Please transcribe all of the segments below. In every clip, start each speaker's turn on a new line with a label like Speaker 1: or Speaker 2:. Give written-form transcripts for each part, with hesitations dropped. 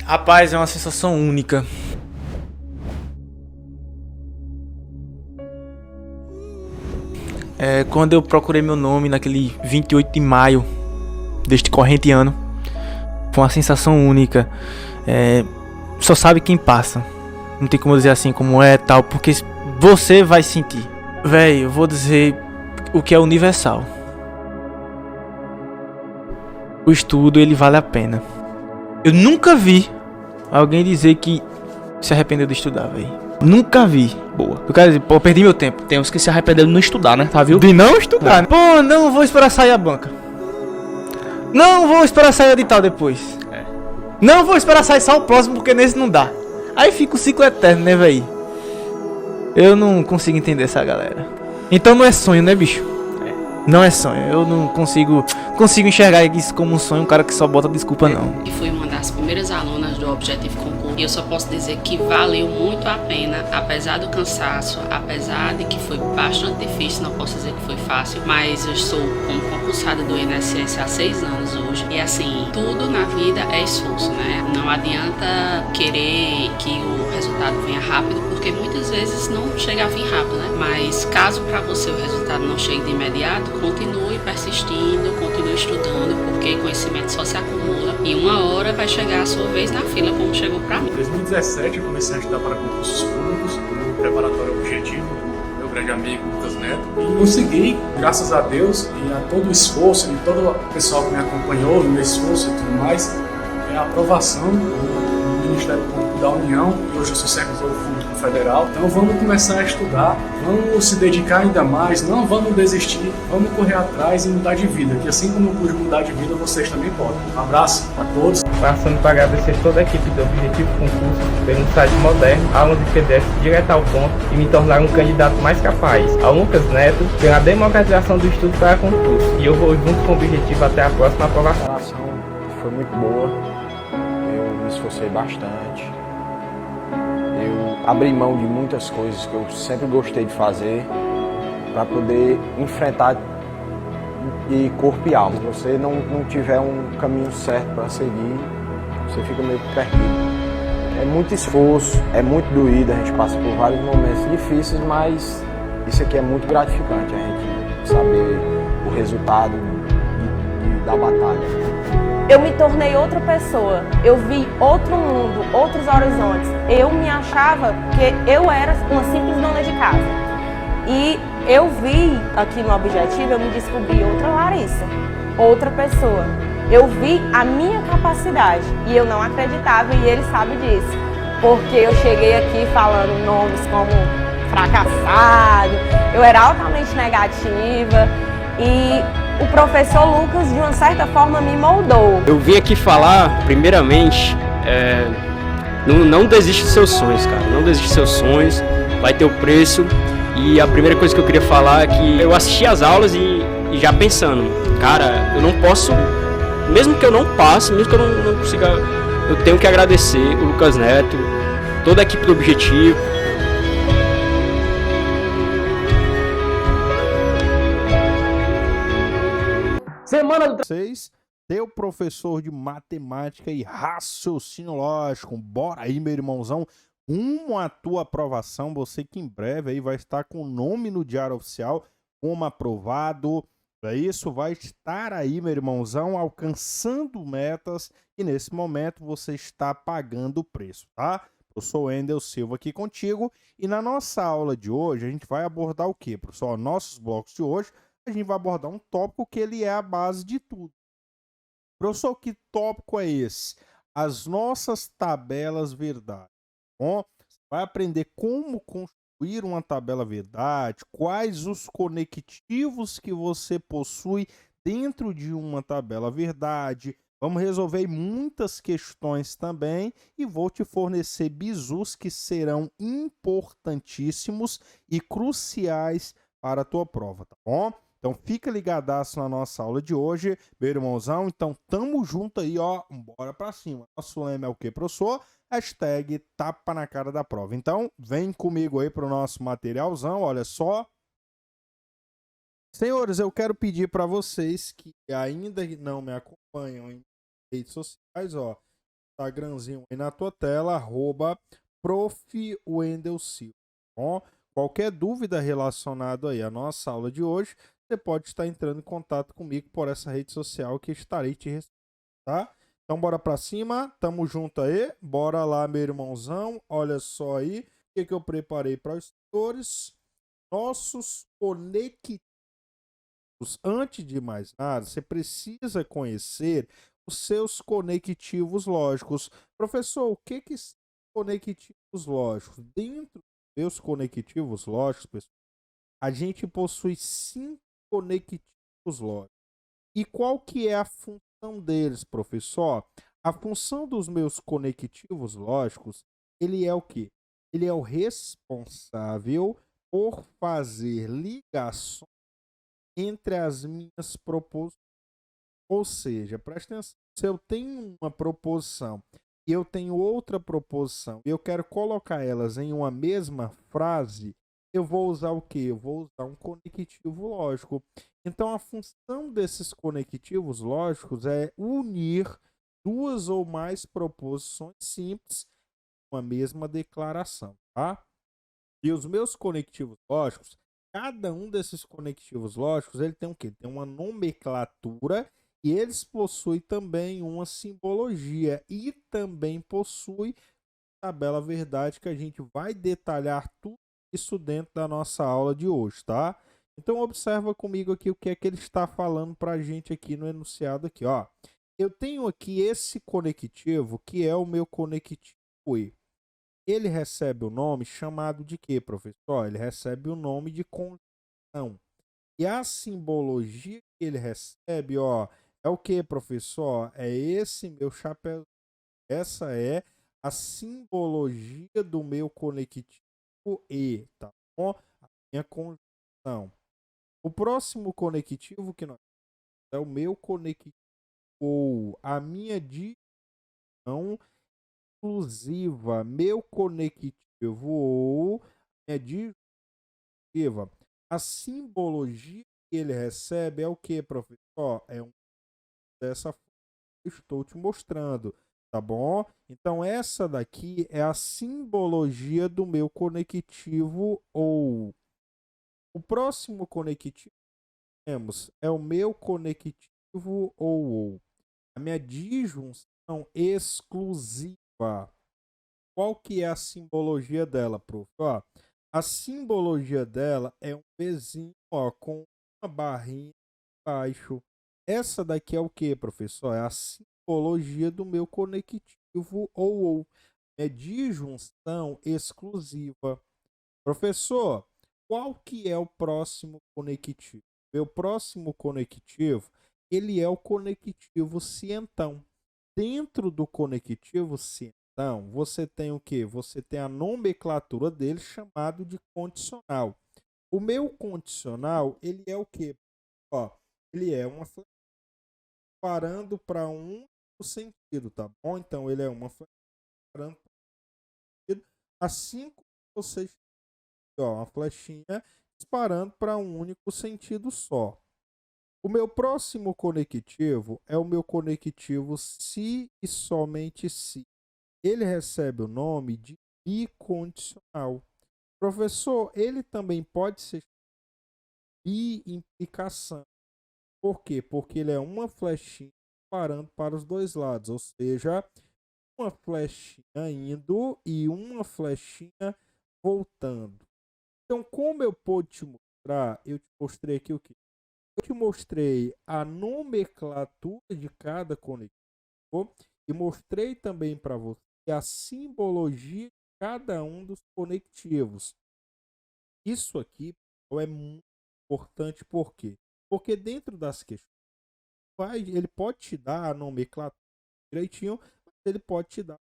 Speaker 1: Rapaz, é uma sensação única. Quando eu procurei meu nome naquele 28 de maio deste corrente ano, foi uma sensação única. Só sabe quem passa. Não tem como dizer assim como é tal, porque você vai sentir. Véi, eu vou dizer o que é universal. O estudo, ele vale a pena. Eu nunca vi alguém dizer que se arrependeu de estudar, véi. Nunca vi.
Speaker 2: Boa.
Speaker 1: Eu quero dizer, pô, perdi meu tempo.
Speaker 2: Tem uns que se arrependeram de não estudar, né? Tá, viu?
Speaker 1: De não estudar, né? Pô, não vou esperar sair a banca. Não vou esperar sair o edital depois. Não vou esperar sair só o próximo, porque nesse não dá. Aí fica o ciclo eterno, né, véi? Eu não consigo entender essa galera. Então não é sonho, né, bicho? Não é sonho. Eu não consigo enxergar isso como um sonho, um cara que só bota desculpa, não.
Speaker 3: E fui uma das primeiras alunas do Objetivo Concurso. E eu só posso dizer que valeu muito a pena, apesar do cansaço, apesar de que foi bastante difícil, não posso dizer que foi fácil, mas eu estou como concursada do INSS há 6 anos hoje. E assim, tudo na vida é esforço, né? Não adianta querer que o resultado venha rápido, porque muitas vezes não chega a vir rápido, né? Mas caso para você o resultado não chegue de imediato, continue persistindo, continue estudando, porque conhecimento só se acumula e uma hora vai chegar a sua vez na fila, como chegou para mim.
Speaker 4: Em 2017 eu comecei a estudar para concursos públicos, no preparatório Objetivo, meu grande amigo Lucas Neto, e consegui, graças a Deus e a todo o esforço e todo o pessoal que me acompanhou no meu esforço e tudo mais, a aprovação do Ministério Público da União, e hoje eu sou servidor público federal. Então vamos começar a estudar, vamos se dedicar ainda mais, não vamos desistir, vamos correr atrás e mudar de vida, que assim como eu pude mudar de vida, vocês também podem. Um abraço a todos.
Speaker 5: Passando para agradecer toda a equipe do Objetivo Concurso pelo site moderno, aulas de PDF direto ao ponto e me tornar um candidato mais capaz. Ao Lucas Neto pela democratização do estudo para concurso. E eu vou junto com o Objetivo até a próxima aprovação.
Speaker 6: A preparação foi muito boa, eu me esforcei bastante, eu abri mão de muitas coisas que eu sempre gostei de fazer para poder enfrentar de corpo e alma. Se você não tiver um caminho certo para seguir, você fica meio perdido. É muito esforço, é muito doído, a gente passa por vários momentos difíceis, mas isso aqui é muito gratificante, a gente saber o resultado da batalha.
Speaker 7: Eu me tornei outra pessoa, eu vi outro mundo, outros horizontes. Eu me achava que eu era uma simples dona de casa. E eu vi aqui no Objetivo, eu me descobri outra Larissa, outra pessoa. Eu vi a minha capacidade e eu não acreditava e ele sabe disso. Porque eu cheguei aqui falando nomes como fracassado, eu era altamente negativa e o professor Lucas, de uma certa forma, me moldou.
Speaker 8: Eu vim aqui falar, primeiramente, não desiste dos seus sonhos, cara. Não desiste dos seus sonhos, vai ter o preço. E a primeira coisa que eu queria falar é que eu assisti às aulas e já pensando, cara, eu não posso, mesmo que eu não passe, mesmo que eu não consiga, eu tenho que agradecer o Lucas Neto, toda a equipe do Objetivo.
Speaker 9: Semana do 6, teu professor de matemática e raciocínio lógico. Bora aí, meu irmãozão, rumo à tua aprovação. Você que em breve aí vai estar com o nome no Diário Oficial como aprovado. Isso vai estar aí, meu irmãozão, alcançando metas e nesse momento você está pagando o preço, tá? Eu sou o Wendel Silva aqui contigo e na nossa aula de hoje a gente vai abordar o quê, professor? Nossos blocos de hoje a gente vai abordar um tópico que ele é a base de tudo. Professor, que tópico é esse? As nossas tabelas verdade. Bom, você vai aprender como construir uma tabela verdade, quais os conectivos que você possui dentro de uma tabela verdade. Vamos resolver muitas questões também e vou te fornecer bizus que serão importantíssimos e cruciais para a tua prova, tá bom? Então fica ligadaço na nossa aula de hoje, meu irmãozão. Então tamo junto aí, ó, bora pra cima. Nosso lema é o que, professor? Hashtag tapa na cara da prova. Então vem comigo aí pro nosso materialzão, olha só. Senhores, eu quero pedir para vocês que ainda não me acompanham em redes sociais, ó, Instagramzinho aí na tua tela, @ProfWendelSilva. Bom, qualquer dúvida relacionada aí à nossa aula de hoje, você pode estar entrando em contato comigo por essa rede social que estarei te respondendo, tá? Então bora pra cima, tamo junto aí, bora lá, meu irmãozão. Olha só aí o que eu preparei para os senhores. Nossos conectivos. Antes de mais nada, você precisa conhecer os seus conectivos lógicos. Professor, o que são conectivos lógicos? Dentro dos meus conectivos lógicos, pessoal, a gente possui 5 conectivos lógicos. E qual que é a função deles, professor? A função dos meus conectivos lógicos, ele é o quê? Ele é o responsável por fazer ligações entre as minhas proposições. Ou seja, presta atenção, se eu tenho uma proposição e eu tenho outra proposição e eu quero colocar elas em uma mesma frase, eu vou usar o quê? Eu vou usar um conectivo lógico. Então, a função desses conectivos lógicos é unir duas ou mais proposições simples em uma mesma declaração, tá? E os meus conectivos lógicos, cada um desses conectivos lógicos, ele tem o quê? Tem uma nomenclatura e eles possuem também uma simbologia e também possui tabela verdade que a gente vai detalhar tudo isso dentro da nossa aula de hoje, tá? Então observa comigo aqui o que é que ele está falando para a gente aqui no enunciado aqui, ó. Eu tenho aqui esse conectivo que é o meu conectivo E. Ele recebe o nome chamado de quê, professor? Ele recebe o nome de conjunção. E a simbologia que ele recebe, ó, é o que, professor? É esse meu chapéu. Essa é a simbologia do meu conectivo E, tá bom? A minha conjunção. O próximo conectivo que nós temos é o meu conectivo OU, a minha divisão exclusiva, meu conectivo OU, minha divisão. A simbologia que ele recebe é o que, professor? É dessa forma que eu estou te mostrando, tá bom? Então essa daqui é a simbologia do meu conectivo OU. O próximo conectivo que temos é o meu conectivo OU. A minha disjunção exclusiva. Qual que é a simbologia dela, prof? Ó, a simbologia dela é um Vzinho, ó, com uma barrinha embaixo. Essa daqui é o que, professor? É a simbologia do meu conectivo OU. É disjunção exclusiva. Professor, qual que é o próximo conectivo? Meu próximo conectivo, ele é o conectivo cientão. Dentro do conectivo cientão, você tem o que? Você tem a nomenclatura dele chamado de condicional. O meu condicional, ele é o que? Ó, ele é uma flecha parando para um único sentido, tá bom? Então, ele é uma flecha parando para um sentido, assim como vocês têm, ó, uma flechinha disparando para um único sentido só. O meu próximo conectivo é o meu conectivo se e somente se. Ele recebe o nome de bicondicional. Professor, ele também pode ser biimplicação. Por quê? Porque ele é uma flechinha parando para os dois lados, ou seja, uma flechinha indo e uma flechinha voltando. Então, como eu pude te mostrar, eu te mostrei aqui o que? Eu te mostrei a nomenclatura de cada conectivo e mostrei também para você a simbologia de cada um dos conectivos. Isso aqui é muito importante, por quê? Porque dentro das questões, ele pode te dar a nomenclatura direitinho, mas ele pode te dar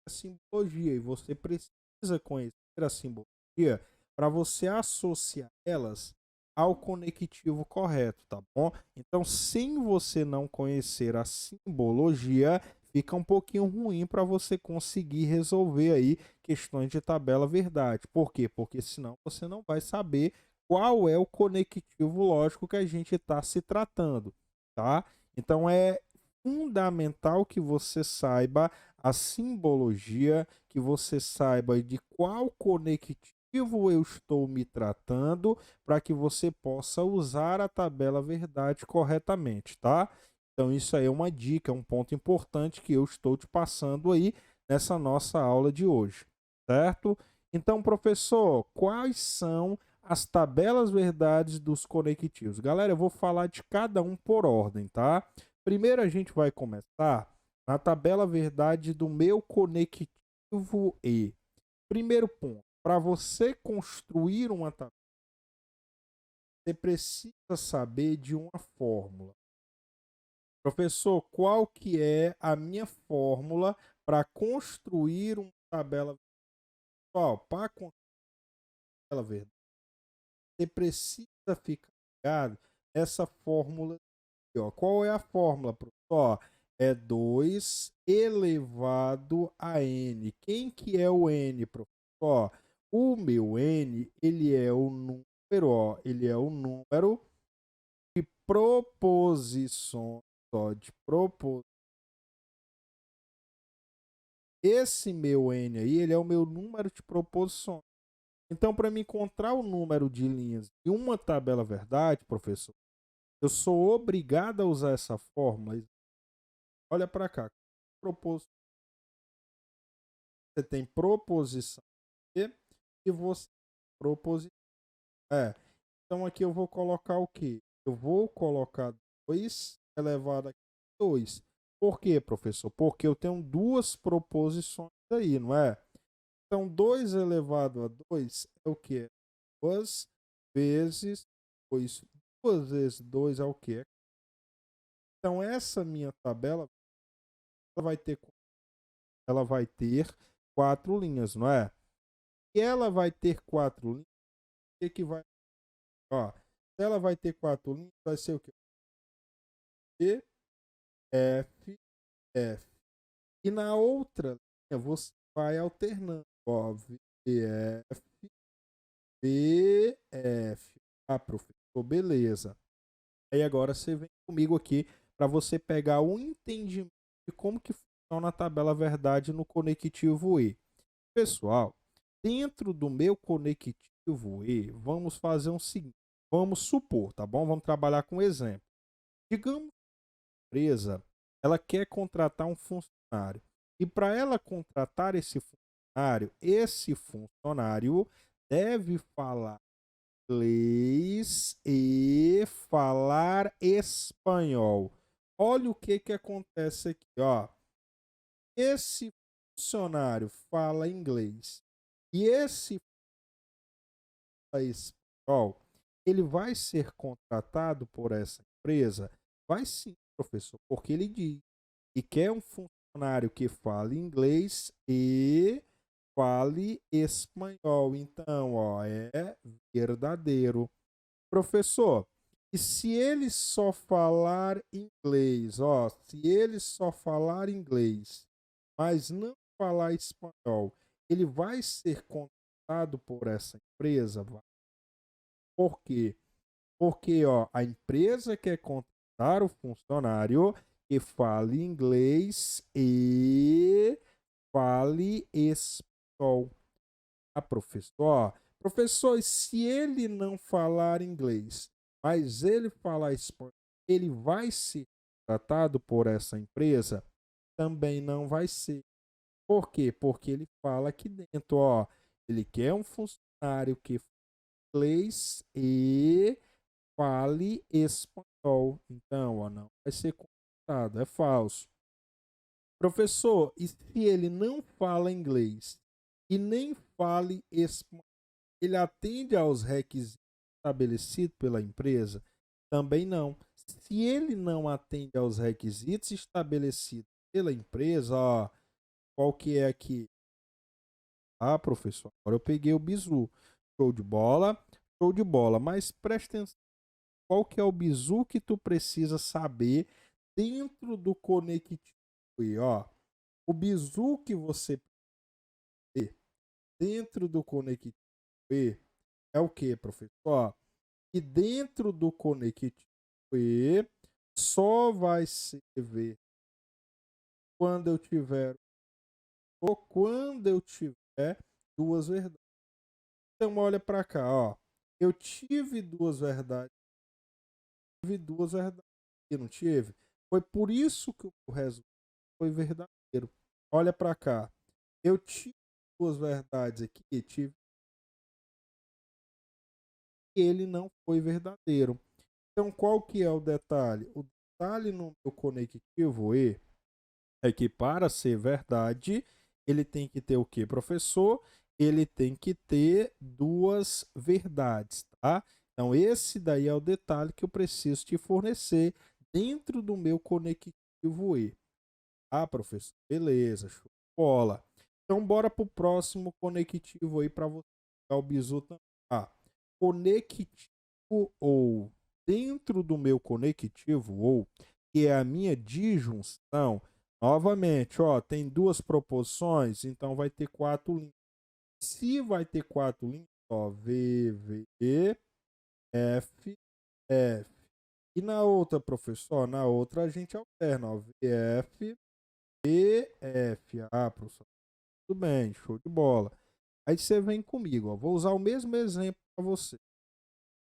Speaker 9: a simbologia e você precisa conhecer a simbologia para você associar elas ao conectivo correto, tá bom? Então, sem você não conhecer a simbologia, fica um pouquinho ruim para você conseguir resolver aí questões de tabela verdade. Por quê? Porque senão você não vai saber qual é o conectivo lógico que a gente está se tratando, tá? Então, é fundamental que você saiba a simbologia, que você saiba de qual conectivo eu estou me tratando, para que você possa usar a tabela verdade corretamente, tá? Então isso aí é uma dica, um ponto importante que eu estou te passando aí nessa nossa aula de hoje, certo? Então, professor, quais são as tabelas verdades dos conectivos? Galera, eu vou falar de cada um por ordem, tá? Primeiro a gente vai começar na tabela verdade do meu conectivo E. Primeiro ponto, para você construir uma tabela, você precisa saber de uma fórmula. Professor, qual que é a minha fórmula para construir uma tabela verdade? Pessoal, para construir uma tabela verdade, você precisa ficar ligado nessa fórmula aqui, ó. Qual é a fórmula, professor? É 2 elevado a n. Quem que é o n, professor? O meu n, ele é o número, ó, ele é o número de proposições, ó, de proposições. Esse meu n aí, ele é o meu número de proposições. Então, para me encontrar o número de linhas em uma tabela verdade, professor, eu sou obrigado a usar essa fórmula. Olha para cá. Você tem proposição e você proposição. Então aqui eu vou colocar o quê? Eu vou colocar 2 elevado a 2. Por quê, professor? Porque eu tenho duas proposições aí, não é? Então 2 elevado a 2 é o quê? 2 vezes 2. 2 vezes 2 é o quê? Então essa minha tabela ela vai ter 4 linhas, não é? E ela vai ter 4 linhas, o que vai? Ó, se ela vai ter 4 linhas, vai ser o quê? E, F, F. E na outra linha você vai alternando. Ó, V, F, B, F. Ah, professor, beleza. Aí agora você vem comigo aqui para você pegar o entendimento de como que funciona a tabela verdade no conectivo E. Pessoal, dentro do meu conectivo E, vamos fazer um seguinte. Vamos supor, tá bom? Vamos trabalhar com um exemplo. Digamos que a empresa ela quer contratar um funcionário. E para ela contratar esse funcionário deve falar inglês e falar espanhol. Olha o que acontece aqui, ó. Esse funcionário fala inglês e esse fala espanhol, ele vai ser contratado por essa empresa? Vai sim, professor, porque ele diz que quer um funcionário que fale inglês e fale espanhol. Então, ó, é verdadeiro. Professor, e se ele só falar inglês, ó, se ele só falar inglês, mas não falar espanhol, ele vai ser contratado por essa empresa? Por quê? Porque, ó, a empresa quer contratar o funcionário que fale inglês e fale espanhol. Ah, professor, professor, se ele não falar inglês, mas ele falar espanhol, ele vai ser tratado por essa empresa? Também não vai ser. Por quê? Porque ele fala aqui dentro, ó, ele quer um funcionário que fale inglês e fale espanhol. Então, ó, não vai ser contratado, é falso. Professor, e se ele não fala inglês e nem fale espanhol, ele atende aos requisitos estabelecidos pela empresa? Também não. Se ele não atende aos requisitos estabelecidos pela empresa, ó, qual que é aqui? Ah, professor, agora eu peguei o bizu. Show de bola, show de bola. Mas presta atenção, qual que é o bizu que tu precisa saber dentro do conectivo E, ó? O bizu que você precisa dentro do conectivo E é o que, professor? E dentro do conectivo E só vai ser verdade quando eu tiver ou quando eu tiver duas verdades. Então olha para cá, ó. Eu tive duas verdades. Tive duas verdades. E não tive. Foi por isso que o resultado foi verdadeiro. Olha para cá. Eu tive duas verdades aqui, tive. Ele não foi verdadeiro. Então qual que é o detalhe? O detalhe no meu conectivo E é que para ser verdade, ele tem que ter o que, professor? Ele tem que ter duas verdades, tá? Então esse daí é o detalhe que eu preciso te fornecer dentro do meu conectivo E. Ah, professor, beleza, show de bola. Então bora pro próximo conectivo aí para você pegar o bizu também. Ah, conectivo ou. Dentro do meu conectivo ou, que é a minha disjunção, novamente, ó, tem duas proposições, então vai ter quatro linhas. Se vai ter quatro linhas, ó, V, V, F, F. E na outra, professor, na outra a gente alterna, ó, V, F, B, F. Ah, professor, tudo bem, show de bola. Aí você vem comigo, ó, vou usar o mesmo exemplo para você.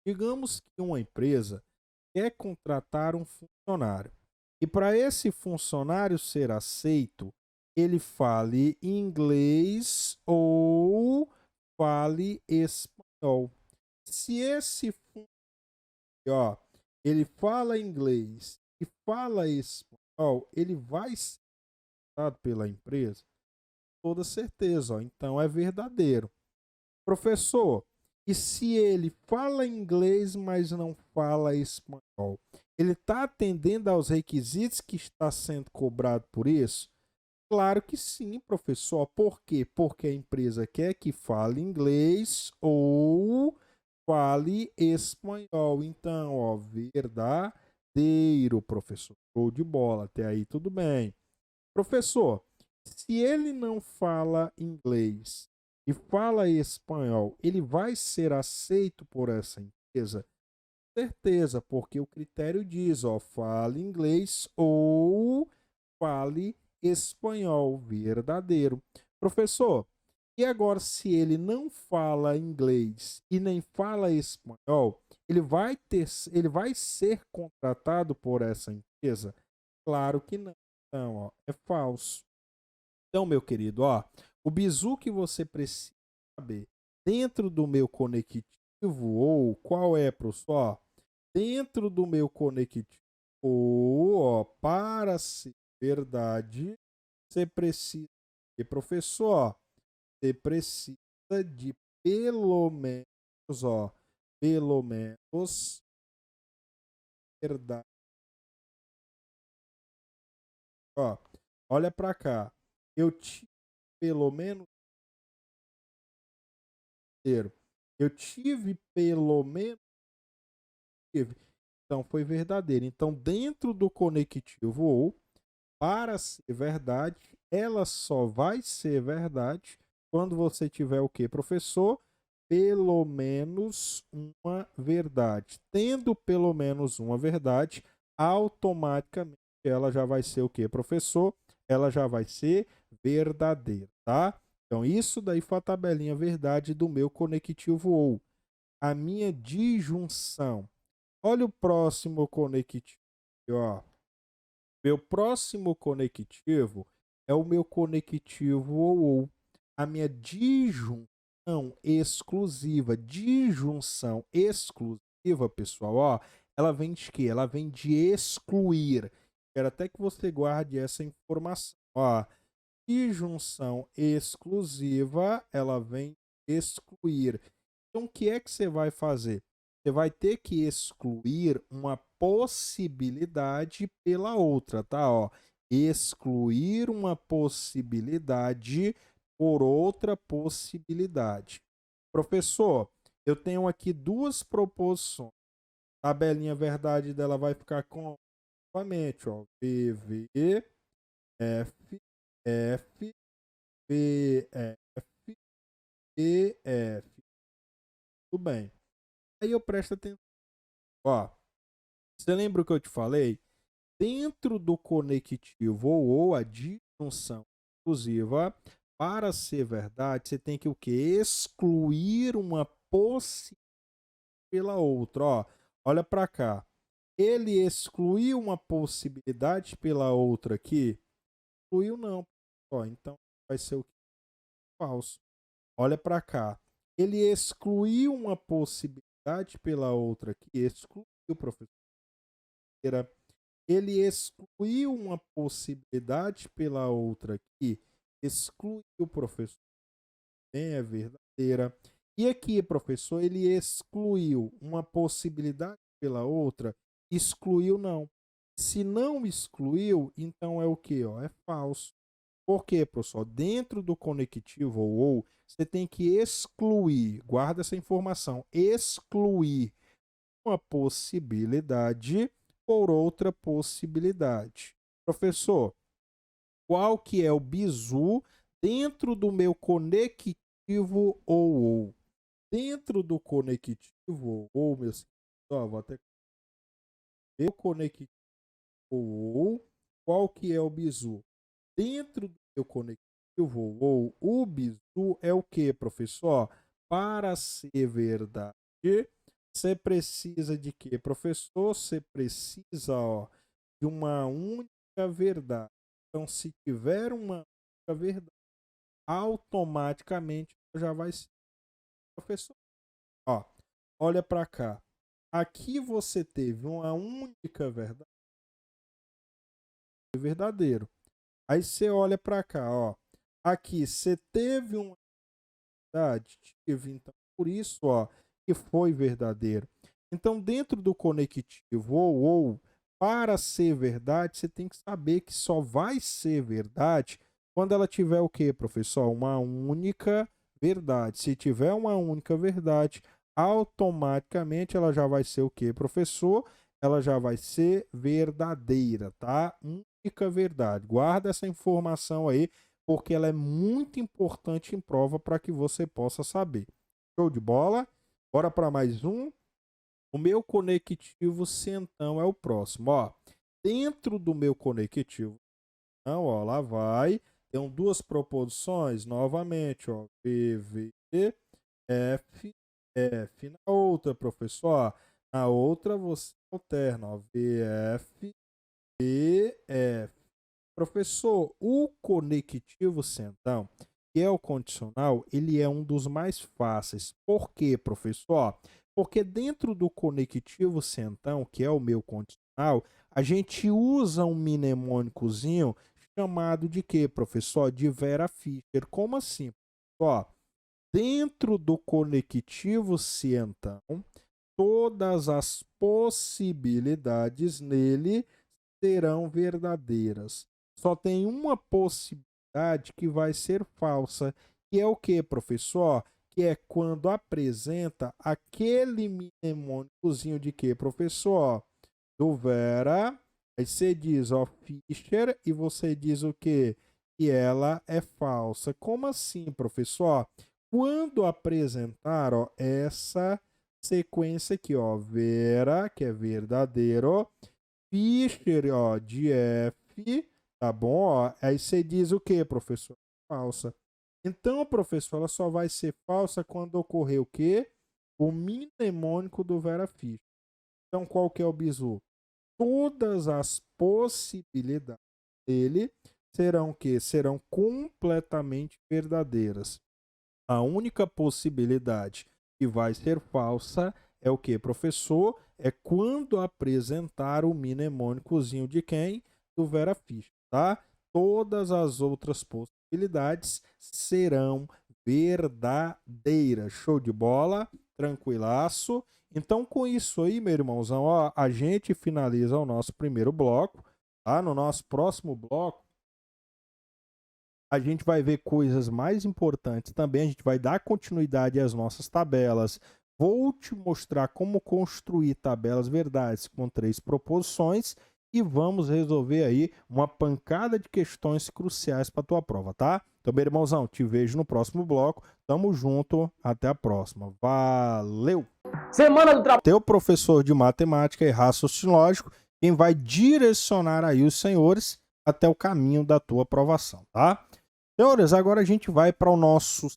Speaker 9: Digamos que uma empresa quer contratar um funcionário. E para esse funcionário ser aceito, ele fale inglês ou fale espanhol. Se esse funcionário, ó, ele fala inglês e fala espanhol, ele vai ser contratado pela empresa? Com toda certeza, ó, então é verdadeiro. Professor, e se ele fala inglês, mas não fala espanhol? Ele está atendendo aos requisitos que está sendo cobrado por isso? Claro que sim, professor. Por quê? Porque a empresa quer que fale inglês ou fale espanhol. Então, ó, verdadeiro, professor. Show de bola. Até aí tudo bem. Professor, se ele não fala inglês e fala espanhol, ele vai ser aceito por essa empresa? Certeza, porque o critério diz, ó, fale inglês ou fale espanhol, verdadeiro. Professor, e agora se ele não fala inglês e nem fala espanhol, ele vai ser contratado por essa empresa? Claro que não. Então, ó, é falso. Então, meu querido, ó, o bizu que você precisa saber dentro do meu conectivo ou qual é, professor? Dentro do meu conectivo ou, ó, para ser verdade, você precisa, e professor, você precisa de pelo menos, ó, pelo menos verdade. Ó, olha para cá. Eu tive pelo menos eu tive pelo menos tive. Então foi verdadeiro. Então dentro do conectivo ou para ser verdade, ela só vai ser verdade quando você tiver o que, professor? Pelo menos uma verdade. Tendo pelo menos uma verdade, automaticamente ela já vai ser o que, professor? Ela já vai ser verdadeira, tá? Então isso daí foi a tabelinha verdade do meu conectivo ou. A minha disjunção. Olha o próximo conectivo, ó. Meu próximo conectivo é o meu conectivo ou. A minha disjunção exclusiva. Disjunção exclusiva, pessoal, ó, ela vem de quê? Ela vem de excluir. Quero até que você guarde essa informação. Ó, disjunção exclusiva, ela vem excluir. Então, o que é que você vai fazer? Você vai ter que excluir uma possibilidade pela outra, tá? Ó, excluir uma possibilidade por outra possibilidade. Professor, eu tenho aqui duas proposições. A tabelinha verdade dela vai ficar com, novamente, ó, PV, F, F, P, F, E, F. Tudo bem. Aí eu presto atenção. Ó, você lembra o que eu te falei? dentro do conectivo ou a disjunção exclusiva, para ser verdade, você tem que o quê? Excluir uma possibilidade pela outra. Ó, olha para cá. Ele excluiu uma possibilidade pela outra aqui? Excluiu não. Ó, então vai ser o quê? Falso. Olha para cá. Ele excluiu uma possibilidade pela outra aqui? Excluiu, professor. Ele excluiu uma possibilidade pela outra aqui? Excluiu, professor. Bem, é verdadeira. E aqui, professor, ele excluiu uma possibilidade pela outra? Excluiu não. Se não excluiu, então é o quê? Ó, é falso. Por quê, professor? Dentro do conectivo ou, você tem que excluir, guarda essa informação, excluir uma possibilidade por outra possibilidade. Professor, qual que é o bizu dentro do meu conectivo ou? Dentro do conectivo ou, meu senhor, vou até meu conectivo ou, qual que é o bizu? Dentro do meu conectivo ou, o bizu é o que, professor? Para ser verdade, você precisa de quê, professor? Você precisa, ó, de uma única verdade. Então, se tiver uma única verdade, automaticamente já vai ser professor. Ó, olha para cá. Aqui você teve uma única verdade. Verdadeiro. Aí você olha para cá, ó. Aqui você teve uma verdade, tive, então por isso, ó, que foi verdadeiro. Então, dentro do conectivo ou, para ser verdade, você tem que saber que só vai ser verdade quando ela tiver o quê, professor? Uma única verdade. Se tiver uma única verdade, automaticamente ela já vai ser o quê, professor? Ela já vai ser verdadeira, tá? Única verdade. Guarda essa informação aí, porque ela é muito importante em prova para que você possa saber. Show de bola? Bora para mais um. O meu conectivo centão é o próximo, ó. Dentro do meu conectivo, então, ó, lá vai. Tem duas proposições, novamente, ó. V, V, F, F. Na outra, professor, ó, na outra você alterna, ó. V, F, B, F. Professor, o conectivo centão, que é o condicional, ele é um dos mais fáceis. Por quê, professor? Porque dentro do conectivo centão, que é o meu condicional, a gente usa um mnemônicozinho chamado de quê, professor? De Vera Fischer. Como assim? Ó, dentro do conectivo centão, todas as possibilidades nele serão verdadeiras. Só tem uma possibilidade que vai ser falsa, que é o que, professor? Que é quando apresenta aquele mnemônicozinho de que, professor? Do Vera. Aí você diz, ó, Fischer, e você diz o quê? Que ela é falsa. Como assim, professor? Quando apresentar, ó, essa sequência aqui, ó, Vera, que é verdadeiro, Fischer, ó, de F, tá bom? Ó, aí você diz o quê, professor? Falsa. Então, professor, ela só vai ser falsa quando ocorrer o quê? O mnemônico do Vera Fischer. Então, qual que é o bizu? Todas as possibilidades dele serão o quê? Serão completamente verdadeiras. A única possibilidade que vai ser falsa é o quê, professor? É quando apresentar o mnemônicozinho de quem? Do Vera Fischer, tá? Todas as outras possibilidades serão verdadeiras. Show de bola? Tranquilaço. Então, com isso aí, meu irmãozão, ó, a gente finaliza o nosso primeiro bloco, tá? No nosso próximo bloco, a gente vai ver coisas mais importantes também. A gente vai dar continuidade às nossas tabelas. Vou te mostrar como construir tabelas verdades com 3 proposições e vamos resolver aí uma pancada de questões cruciais para a tua prova, tá? Então, meu irmãozão, te vejo no próximo bloco. Tamo junto, até a próxima. Valeu!
Speaker 10: Semana do Trabalho.
Speaker 9: Teu professor de matemática e raciocínio lógico quem vai direcionar aí os senhores até o caminho da tua aprovação, tá? Senhores, agora a gente vai para o nosso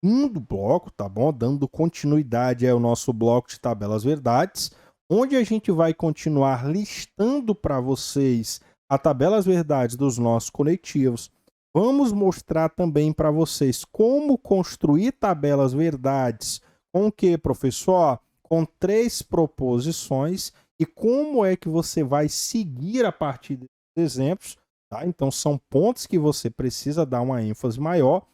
Speaker 9: segundo bloco, tá bom? Dando continuidade ao nosso bloco de tabelas verdades, onde a gente vai continuar listando para vocês as tabelas verdades dos nossos conectivos. Vamos mostrar também para vocês como construir tabelas verdades com o que, professor? Com 3 proposições e como é que você vai seguir a partir desses exemplos, tá? Então são pontos que você precisa dar uma ênfase maior.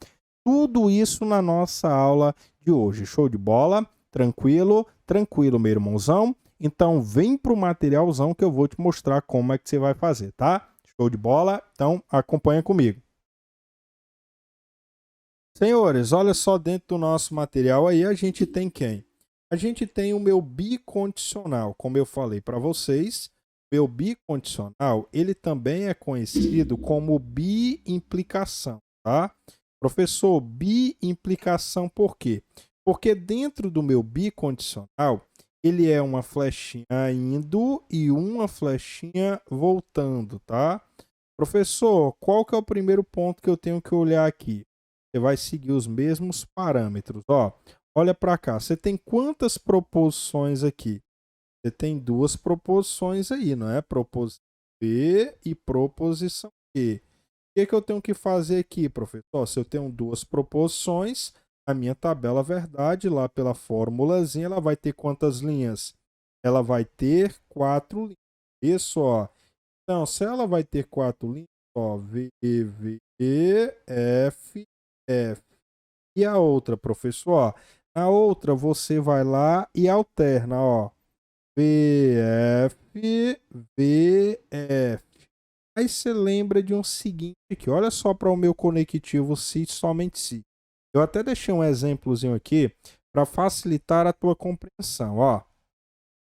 Speaker 9: Tudo isso na nossa aula de hoje. Show de bola? Tranquilo? Tranquilo, meu irmãozão? Então vem para o materialzão que eu vou te mostrar como é que você vai fazer, tá? Show de bola? Então acompanha comigo. Senhores, olha só, dentro do nosso material aí a gente tem quem? A gente tem o meu bicondicional, como eu falei para vocês. Meu bicondicional, ele também é conhecido como biimplicação, tá? Professor, biimplicação por quê? Porque dentro do meu bicondicional, ele é uma flechinha indo e uma flechinha voltando, tá? Professor, qual que é o primeiro ponto que eu tenho que olhar aqui? Você vai seguir os mesmos parâmetros, ó. Olha para cá, você tem quantas proposições aqui? Você tem 2 proposições aí, não é? Proposição B e proposição Q. O que eu tenho que fazer aqui, professor? Se eu tenho 2 proposições, a minha tabela verdade, lá pela formulazinha, ela vai ter quantas linhas? Ela vai ter 4 linhas. Isso, ó. Então, se ela vai ter 4 linhas, ó, V, V, F, F. E a outra, professor, ó. Na outra, você vai lá e alterna, ó. VF, VF. Aí você lembra de um seguinte aqui. Olha só para o meu conectivo se somente se. Eu até deixei um exemplozinho aqui para facilitar a tua compreensão, ó.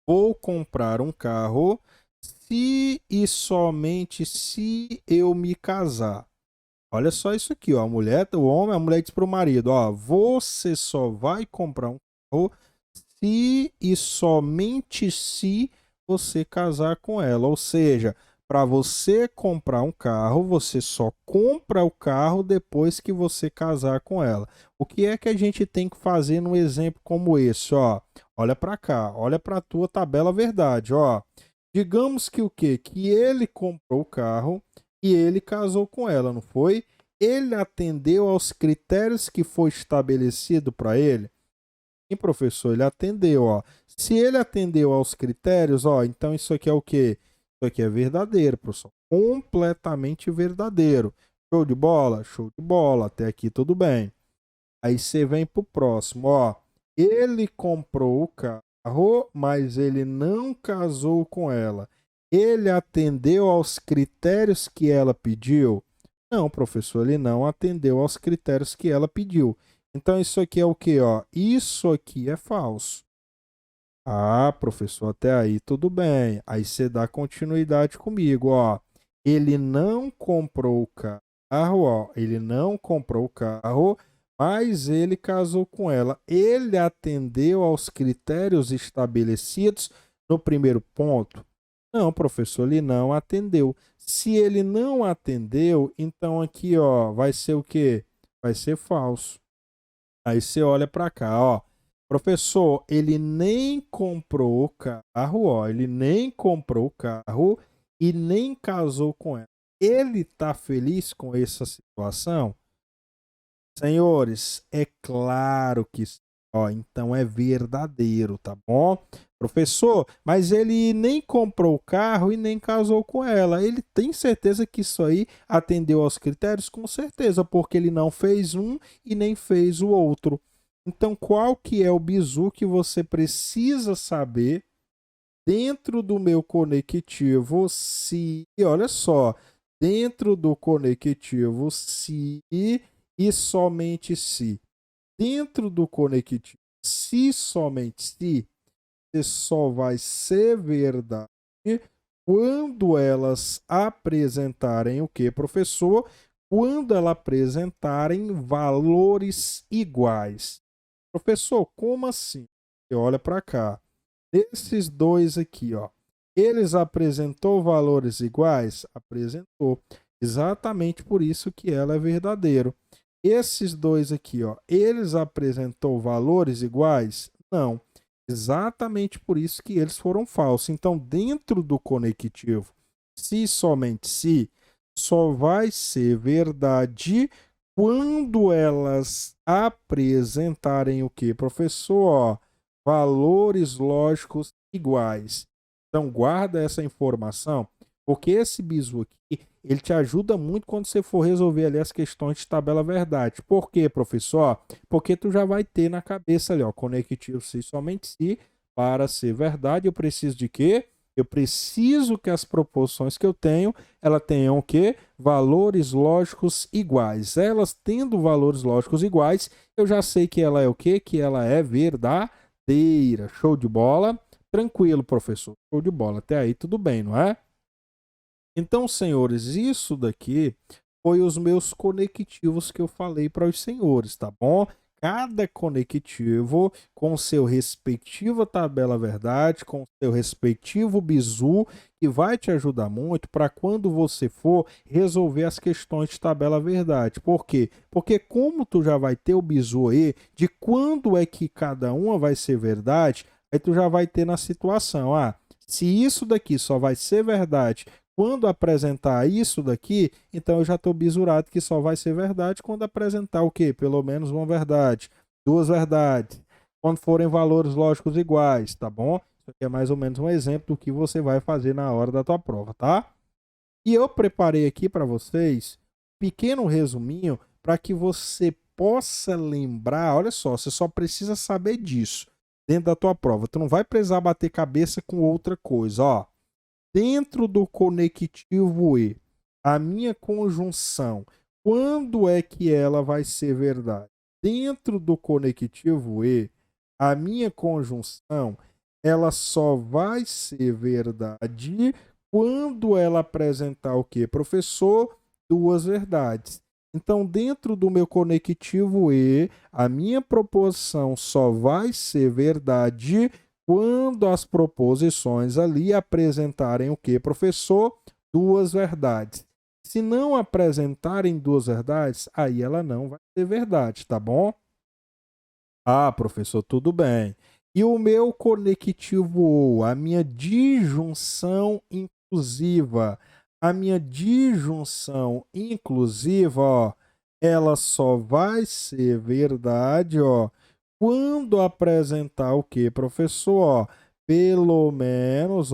Speaker 9: Vou comprar um carro se e somente se eu me casar. Olha só isso aqui, ó. O homem, a mulher diz para o marido, ó, você só vai comprar um carro se e somente se você casar com ela. Ou seja, para você comprar um carro, você só compra o carro depois que você casar com ela. O que é que a gente tem que fazer num exemplo como esse, ó? Olha para cá, olha para a tua tabela verdade, ó. Digamos que o quê? Que ele comprou o carro e ele casou com ela, não foi? Ele atendeu aos critérios que foi estabelecido para ele? Sim, professor, ele atendeu, ó. Se ele atendeu aos critérios, ó, então isso aqui é o quê? Isso aqui é verdadeiro, professor. Completamente verdadeiro. Show de bola? Show de bola. Até aqui tudo bem. Aí você vem pro próximo, ó. Ele comprou o carro, mas ele não casou com ela. Ele atendeu aos critérios que ela pediu? Não, professor, ele não atendeu aos critérios que ela pediu. Então isso aqui é o quê, ó? Isso aqui é falso. Ah, professor, até aí tudo bem. Aí você dá continuidade comigo, ó. Ele não comprou o carro, ó. Ele não comprou o carro, mas ele casou com ela. Ele atendeu aos critérios estabelecidos no primeiro ponto? Não, professor, ele não atendeu. Se ele não atendeu, então aqui, ó, vai ser o quê? Vai ser falso. Aí você olha para cá, ó. Professor, ele nem comprou o carro, ó. Ele nem comprou o carro e nem casou com ela. Ele tá feliz com essa situação? Senhores, é claro que sim. Ó, então é verdadeiro, tá bom? Professor, mas ele nem comprou o carro e nem casou com ela. Ele tem certeza que isso aí atendeu aos critérios? Com certeza, porque ele não fez um e nem fez o outro. Então, qual que é o bizu que você precisa saber dentro do meu conectivo se... Olha só, dentro do conectivo se e somente se. Dentro do conectivo se somente se, você só vai ser verdade quando elas apresentarem o que, professor? Quando elas apresentarem valores iguais. Professor, como assim? Você olha para cá. Esses dois aqui, ó. Eles apresentou valores iguais? Apresentou. Exatamente por isso que ela é verdadeiro. Esses dois aqui, ó, eles apresentou valores iguais? Não. Exatamente por isso que eles foram falsos. Então, dentro do conectivo, se somente se, só vai ser verdade quando elas apresentarem o que, professor? Ó, valores lógicos iguais. Então, guarda essa informação, porque esse bizu aqui, ele te ajuda muito quando você for resolver ali as questões de tabela verdade. Por quê, professor? Porque tu já vai ter na cabeça ali, ó, conectivo se somente se, para ser verdade, eu preciso de quê? Eu preciso que as proporções que eu tenho, elas tenham o quê? Valores lógicos iguais. Elas tendo valores lógicos iguais, eu já sei que ela é o quê? Que ela é verdadeira. Show de bola? Tranquilo, professor. Show de bola. Até aí tudo bem, não é? Então, senhores, isso daqui foi os meus conectivos que eu falei para os senhores, tá bom? Cada conectivo com seu respectivo tabela verdade, com seu respectivo bizu, que vai te ajudar muito para quando você for resolver as questões de tabela verdade. Por quê? Porque como tu já vai ter o bizu aí de quando é que cada uma vai ser verdade, aí tu já vai ter na situação, se isso daqui só vai ser verdade quando apresentar isso daqui, então eu já estou bisurado que só vai ser verdade quando apresentar o quê? Pelo menos uma verdade, duas verdades, quando forem valores lógicos iguais, tá bom? Isso aqui é mais ou menos um exemplo do que você vai fazer na hora da tua prova, tá? E eu preparei aqui para vocês um pequeno resuminho para que você possa lembrar, olha só, você só precisa saber disso dentro da tua prova. Tu não vai precisar bater cabeça com outra coisa, ó. Dentro do conectivo e, a minha conjunção, quando é que ela vai ser verdade? Dentro do conectivo e, a minha conjunção, ela só vai ser verdade quando ela apresentar o quê, professor? Duas verdades. Então, dentro do meu conectivo e, a minha proposição só vai ser verdade quando as proposições ali apresentarem o que, professor? Duas verdades. Se não apresentarem duas verdades, aí ela não vai ser verdade, tá bom? Professor, tudo bem. E o meu conectivo ou, a minha disjunção inclusiva. A minha disjunção inclusiva, ó, ela só vai ser verdade, ó, quando apresentar o que, professor? Ó, pelo menos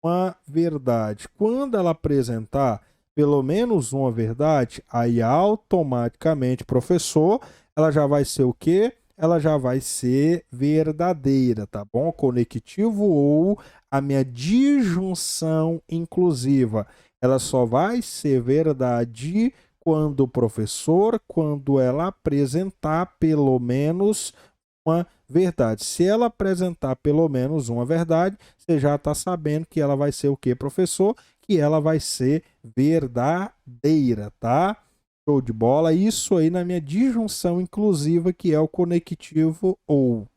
Speaker 9: uma verdade. Quando ela apresentar pelo menos uma verdade, aí automaticamente, professor, ela já vai ser o quê? Ela já vai ser verdadeira, tá bom? Conectivo ou a minha disjunção inclusiva, ela só vai ser verdade quando o professor, quando ela apresentar pelo menos uma verdade. Se ela apresentar pelo menos uma verdade, você já está sabendo que ela vai ser o que, professor? Que ela vai ser verdadeira, tá? Show de bola. Isso aí na minha disjunção inclusiva, que é o conectivo ou.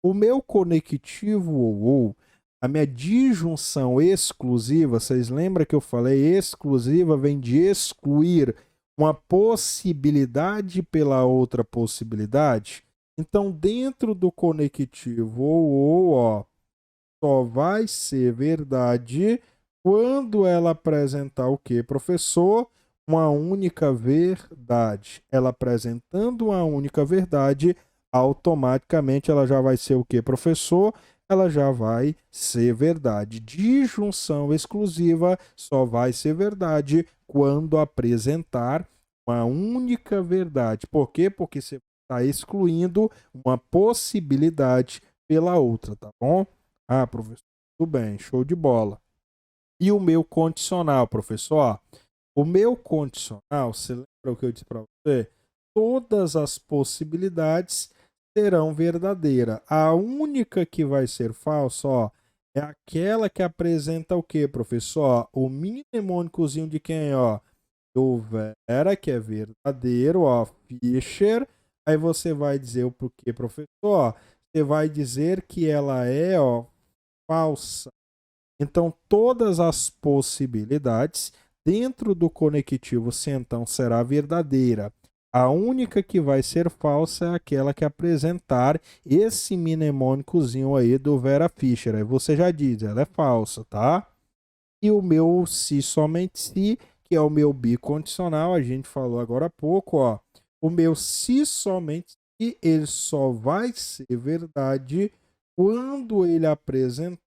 Speaker 9: O meu conectivo ou, a minha disjunção exclusiva, vocês lembram que eu falei exclusiva vem de excluir uma possibilidade pela outra possibilidade? Então, dentro do conectivo ou, ó, só vai ser verdade quando ela apresentar o que, professor? Uma única verdade. Ela apresentando uma única verdade, automaticamente ela já vai ser o que, professor? Ela já vai ser verdade. Disjunção exclusiva só vai ser verdade quando apresentar uma única verdade. Por quê? Porque você está excluindo uma possibilidade pela outra, tá bom? Professor, tudo bem, show de bola. E o meu condicional, professor? O meu condicional, você lembra o que eu disse para você? Todas as possibilidades serão verdadeiras. A única que vai ser falsa, ó, é aquela que apresenta o que, professor? O mnemônicozinho de quem, ó? Do Vera, que é verdadeiro, ó, Fischer. Aí você vai dizer o porquê, professor? Você vai dizer que ela é, ó, falsa. Então, todas as possibilidades dentro do conectivo se então será verdadeira. A única que vai ser falsa é aquela que apresentar esse mnemônicozinho aí do Vera Fischer. Aí você já diz, ela é falsa, tá? E o meu se somente se, que é o meu bicondicional, a gente falou agora há pouco, ó. O meu se somente se, ele só vai ser verdade quando ele apresentar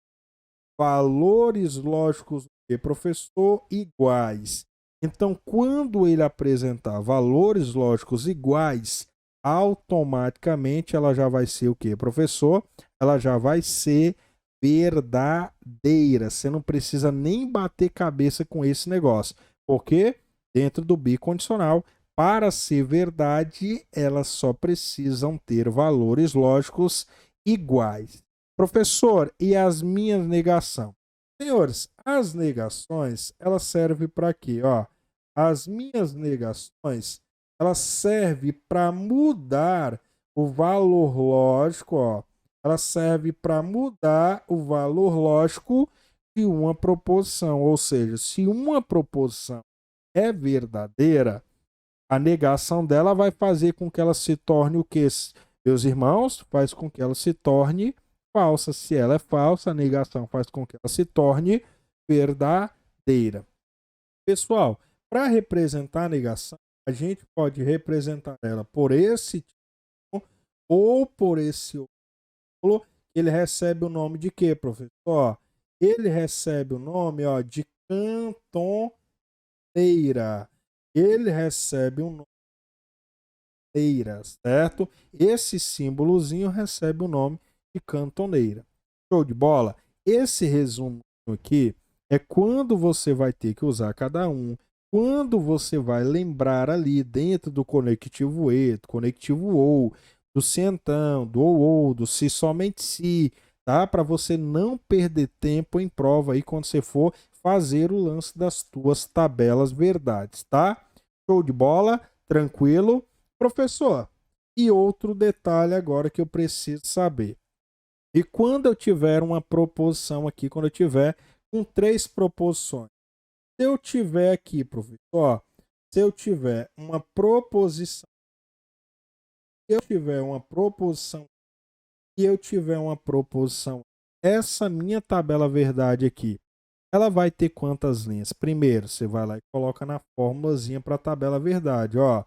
Speaker 9: valores lógicos de professor iguais. Então, quando ele apresentar valores lógicos iguais, automaticamente ela já vai ser o quê, professor? Ela já vai ser verdadeira. Você não precisa nem bater cabeça com esse negócio. Porque dentro do bicondicional, para ser verdade, elas só precisam ter valores lógicos iguais. Professor, e as minhas negações? Senhores, as negações, elas servem para quê? Ó, as minhas negações, elas servem para mudar o valor lógico, ó. Ela serve para mudar o valor lógico de uma proposição. Ou seja, se uma proposição é verdadeira, a negação dela vai fazer com que ela se torne o quê? Meus irmãos, faz com que ela se torne falsa. Se ela é falsa, a negação faz com que ela se torne verdadeira. Pessoal, para representar a negação, a gente pode representar ela por esse tipo ou por esse outro. Ele recebe o nome de quê, professor? Ele recebe o nome, ó, de cantoneira. Ele recebe o nome de cantoneira, certo? Esse símbolozinho recebe o nome de cantoneira. Show de bola? Esse resumo aqui é quando você vai ter que usar cada um, quando você vai lembrar ali dentro do conectivo e, do conectivo ou, do se então, do ou, do se somente se, tá? Para você não perder tempo em prova aí quando você for fazer o lance das tuas tabelas verdades, tá? Show de bola? Tranquilo? Professor, e outro detalhe agora que eu preciso saber. E quando eu tiver uma proposição aqui, quando eu tiver com 3 proposições, se eu tiver aqui, professor, se eu tiver uma proposição, se eu tiver uma proposição e eu tiver uma proposição, essa minha tabela verdade aqui, ela vai ter quantas linhas? Primeiro, você vai lá e coloca na fórmulazinha para a tabela verdade, ó.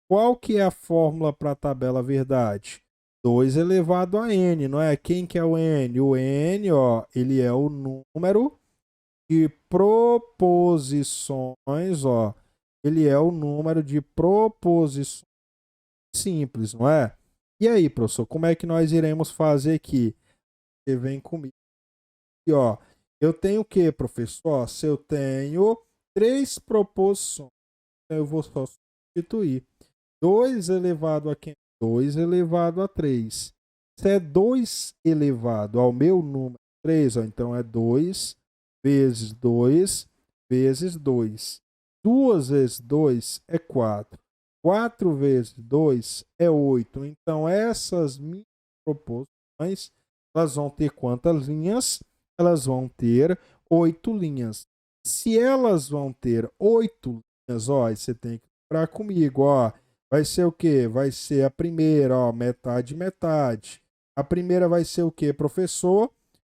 Speaker 9: Qual que é a fórmula para a tabela verdade? 2 elevado a n, não é? Quem que é o n? O n, ó, ele é o número de proposições, ó. Ele é o número de proposições simples, não é? E aí, professor, como é que nós iremos fazer aqui? Você vem comigo. E, ó, eu tenho o que, professor? Se eu tenho 3 proposições, eu vou só substituir. 2 elevado a quem? 2 elevado a 3. Se é 2 elevado ao meu número 3, ó, então é 2 vezes 2 vezes 2. 2 vezes 2 é 4. 4 vezes 2 é 8. Então, essas minhas proposições, elas vão ter quantas linhas? Elas vão ter 8 linhas. Se elas vão ter 8 linhas, ó, você tem que lembrar comigo, ó. Vai ser o quê? Vai ser a primeira, ó, metade, metade. A primeira vai ser o quê, professor?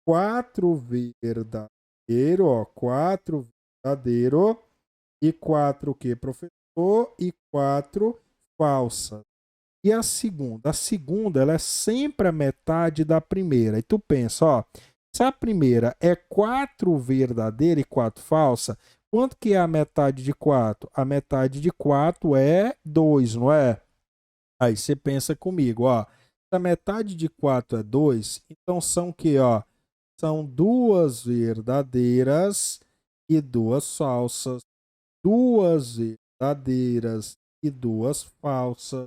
Speaker 9: 4 verdadeiro, ó, 4 verdadeiro. E 4 o quê, professor? E 4 falsa. E a segunda? A segunda, ela é sempre a metade da primeira. E tu pensa, ó, se a primeira é 4 verdadeira e 4 falsa, quanto que é a metade de 4? A metade de 4 é 2, não é? Aí você pensa comigo, ó. Se a metade de 4 é 2, então são o quê, ó? São 2 verdadeiras e 2 falsas. 2 verdadeiras e 2 falsas.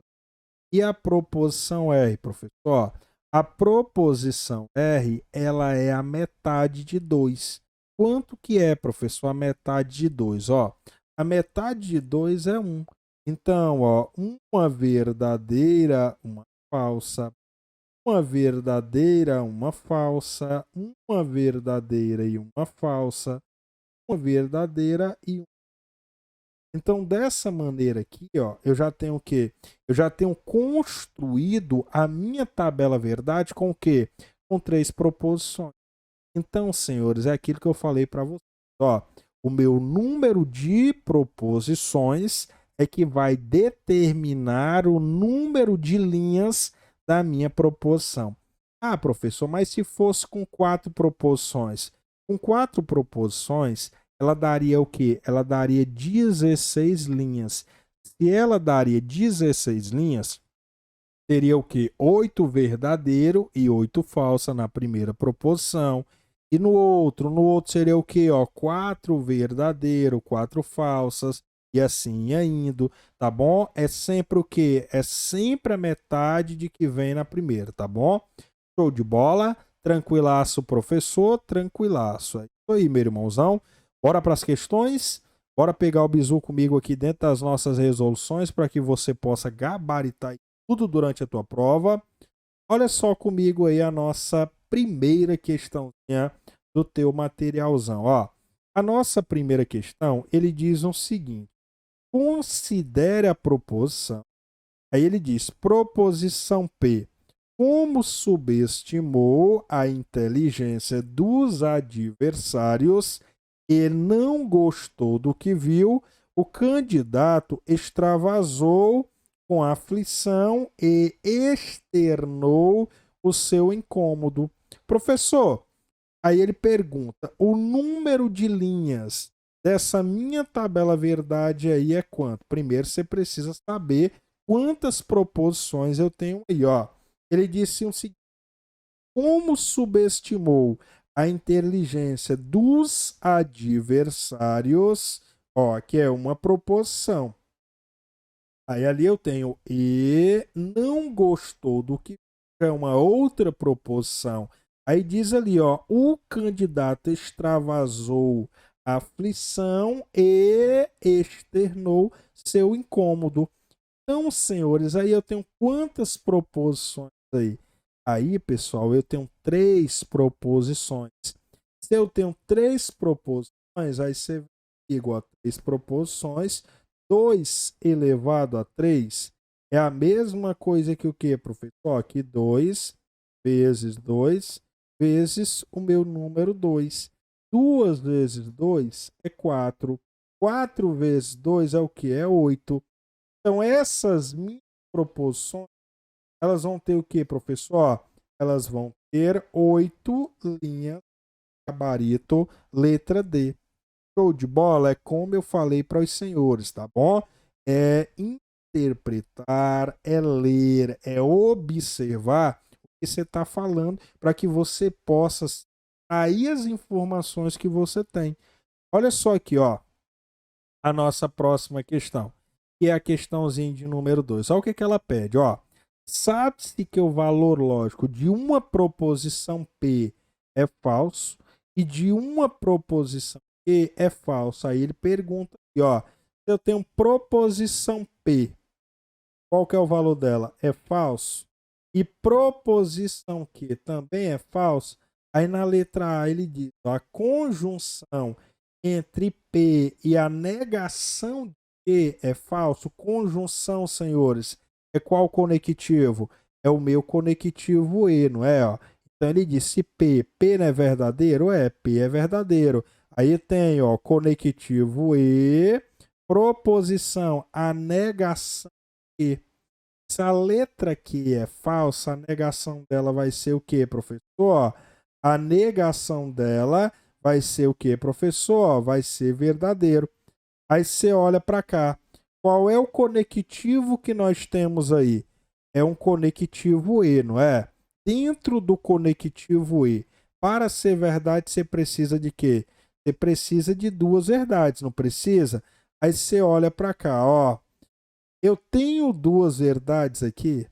Speaker 9: E a proposição R, professor? A proposição R, ela é a metade de 2. Quanto que é, professor, a metade de 2? Ó, a metade de 2 é 1. Então, ó, uma verdadeira, uma falsa. uma verdadeira, uma falsa, uma verdadeira e uma falsa, uma verdadeira e uma. Então, dessa maneira aqui, ó, eu já tenho o quê? Eu já tenho construído a minha tabela verdade com o quê? Com 3 proposições. Então, senhores, é aquilo que eu falei para vocês. Ó, o meu número de proposições é que vai determinar o número de linhas da minha proposição. Ah, professor, mas se fosse com 4 proposições? Com 4 proposições, ela daria o quê? Ela daria 16 linhas. Se ela daria 16 linhas, teria o quê? 8 verdadeiro e 8 falsa na primeira proposição. E no outro seria o quê? Ó, 4 verdadeiro, 4 falsas, e assim indo, tá bom? É sempre o quê? É sempre a metade de que vem na primeira, tá bom? Show de bola? Tranquilaço, professor, tranquilaço. É isso aí, meu irmãozão. Bora para as questões? Bora pegar o bizu comigo aqui dentro das nossas resoluções para que você possa gabaritar tudo durante a tua prova. Olha só comigo aí a nossa primeira questãozinha do teu materialzão. Ó, a nossa primeira questão, ele diz o seguinte: considere a proposição. Aí ele diz, proposição P. Como subestimou a inteligência dos adversários e não gostou do que viu, o candidato extravasou com aflição e externou o seu incômodo. Professor, aí ele pergunta, o número de linhas dessa minha tabela verdade aí é quanto? Primeiro você precisa saber quantas proposições eu tenho aí, ó. Ele disse o seguinte: como subestimou a inteligência dos adversários, ó, que é uma proposição. Aí ali eu tenho e não gostou do que é uma outra proposição. Aí diz ali, ó, o candidato extravasou a aflição e externou seu incômodo. Então, senhores, aí eu tenho quantas proposições aí? Aí, pessoal, eu tenho 3 proposições. Se eu tenho 3 proposições, aí você vê igual a 3 proposições, 2 elevado a 3 é a mesma coisa que o quê, professor? Aqui 2 vezes 2 vezes o meu número 2. 2 vezes 2 é 4. 4 vezes 2 é o que? É 8. Então, essas minhas proposições, elas vão ter o que, professor? Elas vão ter 8 linhas, gabarito, letra D. Show de bola? É como eu falei para os senhores, tá bom? É interpretar, é ler, é observar o que você está falando para que você possa extrair as informações que você tem. Olha só aqui, ó, a nossa próxima questão, que é a questãozinha de número 2. Olha o que, que ela pede, ó. Sabe-se que o valor lógico de uma proposição P é falso e de uma proposição Q é falso. Aí ele pergunta aqui, ó, se eu tenho proposição P, qual que é o valor dela? É falso. E proposição Q também é falso. Aí na letra A ele diz, ó, a conjunção entre P e a negação de Q é falso. Conjunção, senhores, é qual conectivo? É o meu conectivo E, não é? Ó. Então ele diz, se P não é verdadeiro? É, P é verdadeiro. Aí tem, ó, conectivo E, proposição, a negação E. Se a letra Q é falsa, a negação dela vai ser o quê, professor? Ó, a negação dela vai ser o quê, professor? Vai ser verdadeiro. Aí você olha para cá. Qual é o conectivo que nós temos aí? É um conectivo E, não é? Dentro do conectivo E, para ser verdade, você precisa de quê? Você precisa de 2 verdades, não precisa? Aí você olha para cá, ó. Eu tenho 2 verdades aqui?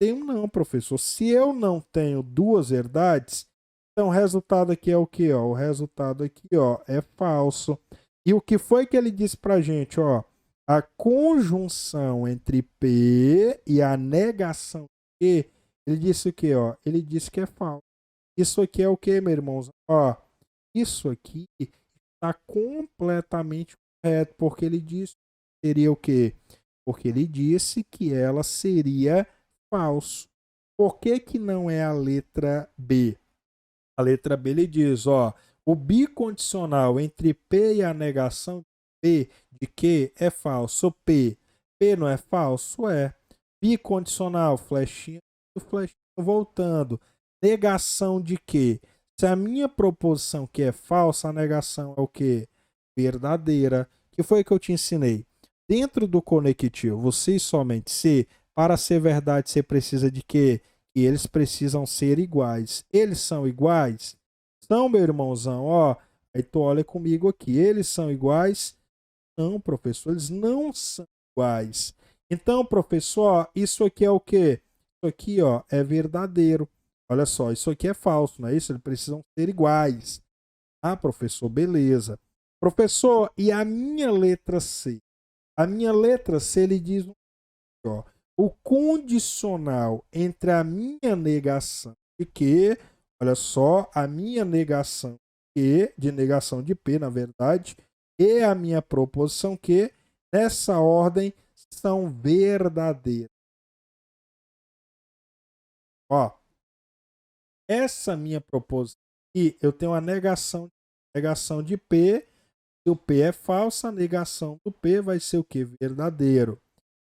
Speaker 9: Tenho não, professor. Se eu não tenho 2 verdades, então o resultado aqui é o quê? Ó? O resultado aqui, ó, é falso. E o que foi que ele disse pra gente, ó? A conjunção entre P e a negação de Q Ele disse o quê, ó? Ele disse que é falso. Isso aqui é o quê, meu irmão? Ó, isso aqui está completamente correto, porque ele disse que seria o quê? Porque ele disse que ela seria falso. Por que que não é a letra B? A letra B ele diz, ó, o bicondicional entre P e a negação de P de que é falso. P não é falso? É. Bicondicional, flechinha voltando. Negação de que? Se a minha proposição que é falsa, a negação é o quê? Verdadeira. Que foi que eu te ensinei? Dentro do conectivo, se e somente se, para ser verdade, você precisa de quê? Que eles precisam ser iguais. Eles são iguais? São, meu irmãozão, ó. Aí tu olha comigo aqui. Eles são iguais? Não, professor, eles não são iguais. Então, professor, ó, isso aqui é o quê? Isso aqui, ó, é verdadeiro. Olha só, isso aqui é falso, não é isso? Eles precisam ser iguais. Ah, professor, beleza. Professor, e a minha letra C? A minha letra C, ele diz, ó, o condicional entre a minha negação de que, olha só, a minha negação de negação de P, na verdade, e a minha proposição que, nessa ordem, são verdadeiras. Ó, essa minha proposição aqui, eu tenho a negação de P. Se o P é falso, a negação do P vai ser o que? Verdadeiro.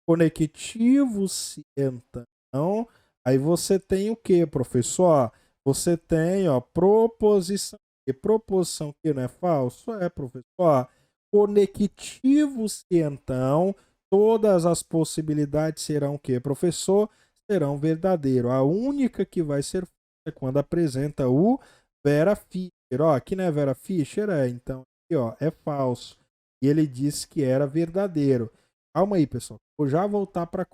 Speaker 9: Conectivo se então, aí você tem o que, professor? Você tem, ó, proposição. E proposição que não é falso? É, professor. Conectivo se então, todas as possibilidades serão o que, professor? Serão verdadeiro. A única que vai ser falsa é quando apresenta o Vera Fischer. Ó, aqui não é Vera Fischer? É, então aqui, ó, é falso. E ele disse que era verdadeiro. Calma aí, pessoal. Vou já voltar para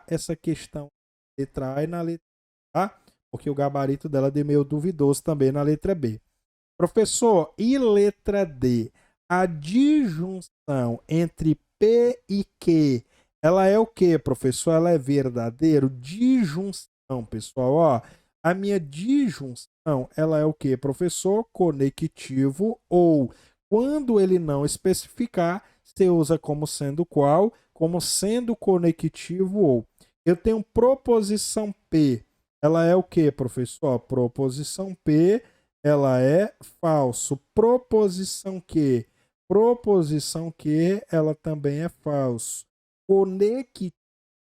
Speaker 9: essa questão na letra A e na letra B, tá? Porque o gabarito dela é meio duvidoso também na letra B. Professor, e letra D? A disjunção entre P e Q, ela é o que, professor? Ela é verdadeiro? Disjunção, pessoal, ó. A minha disjunção, ela é o que, professor? Conectivo ou, quando ele não especificar, você usa como sendo qual? Como sendo conectivo ou. Eu tenho proposição P. Ela é o que, professor? Proposição P, ela é falso. Proposição Q. Proposição Q, ela também é falso. Conectivo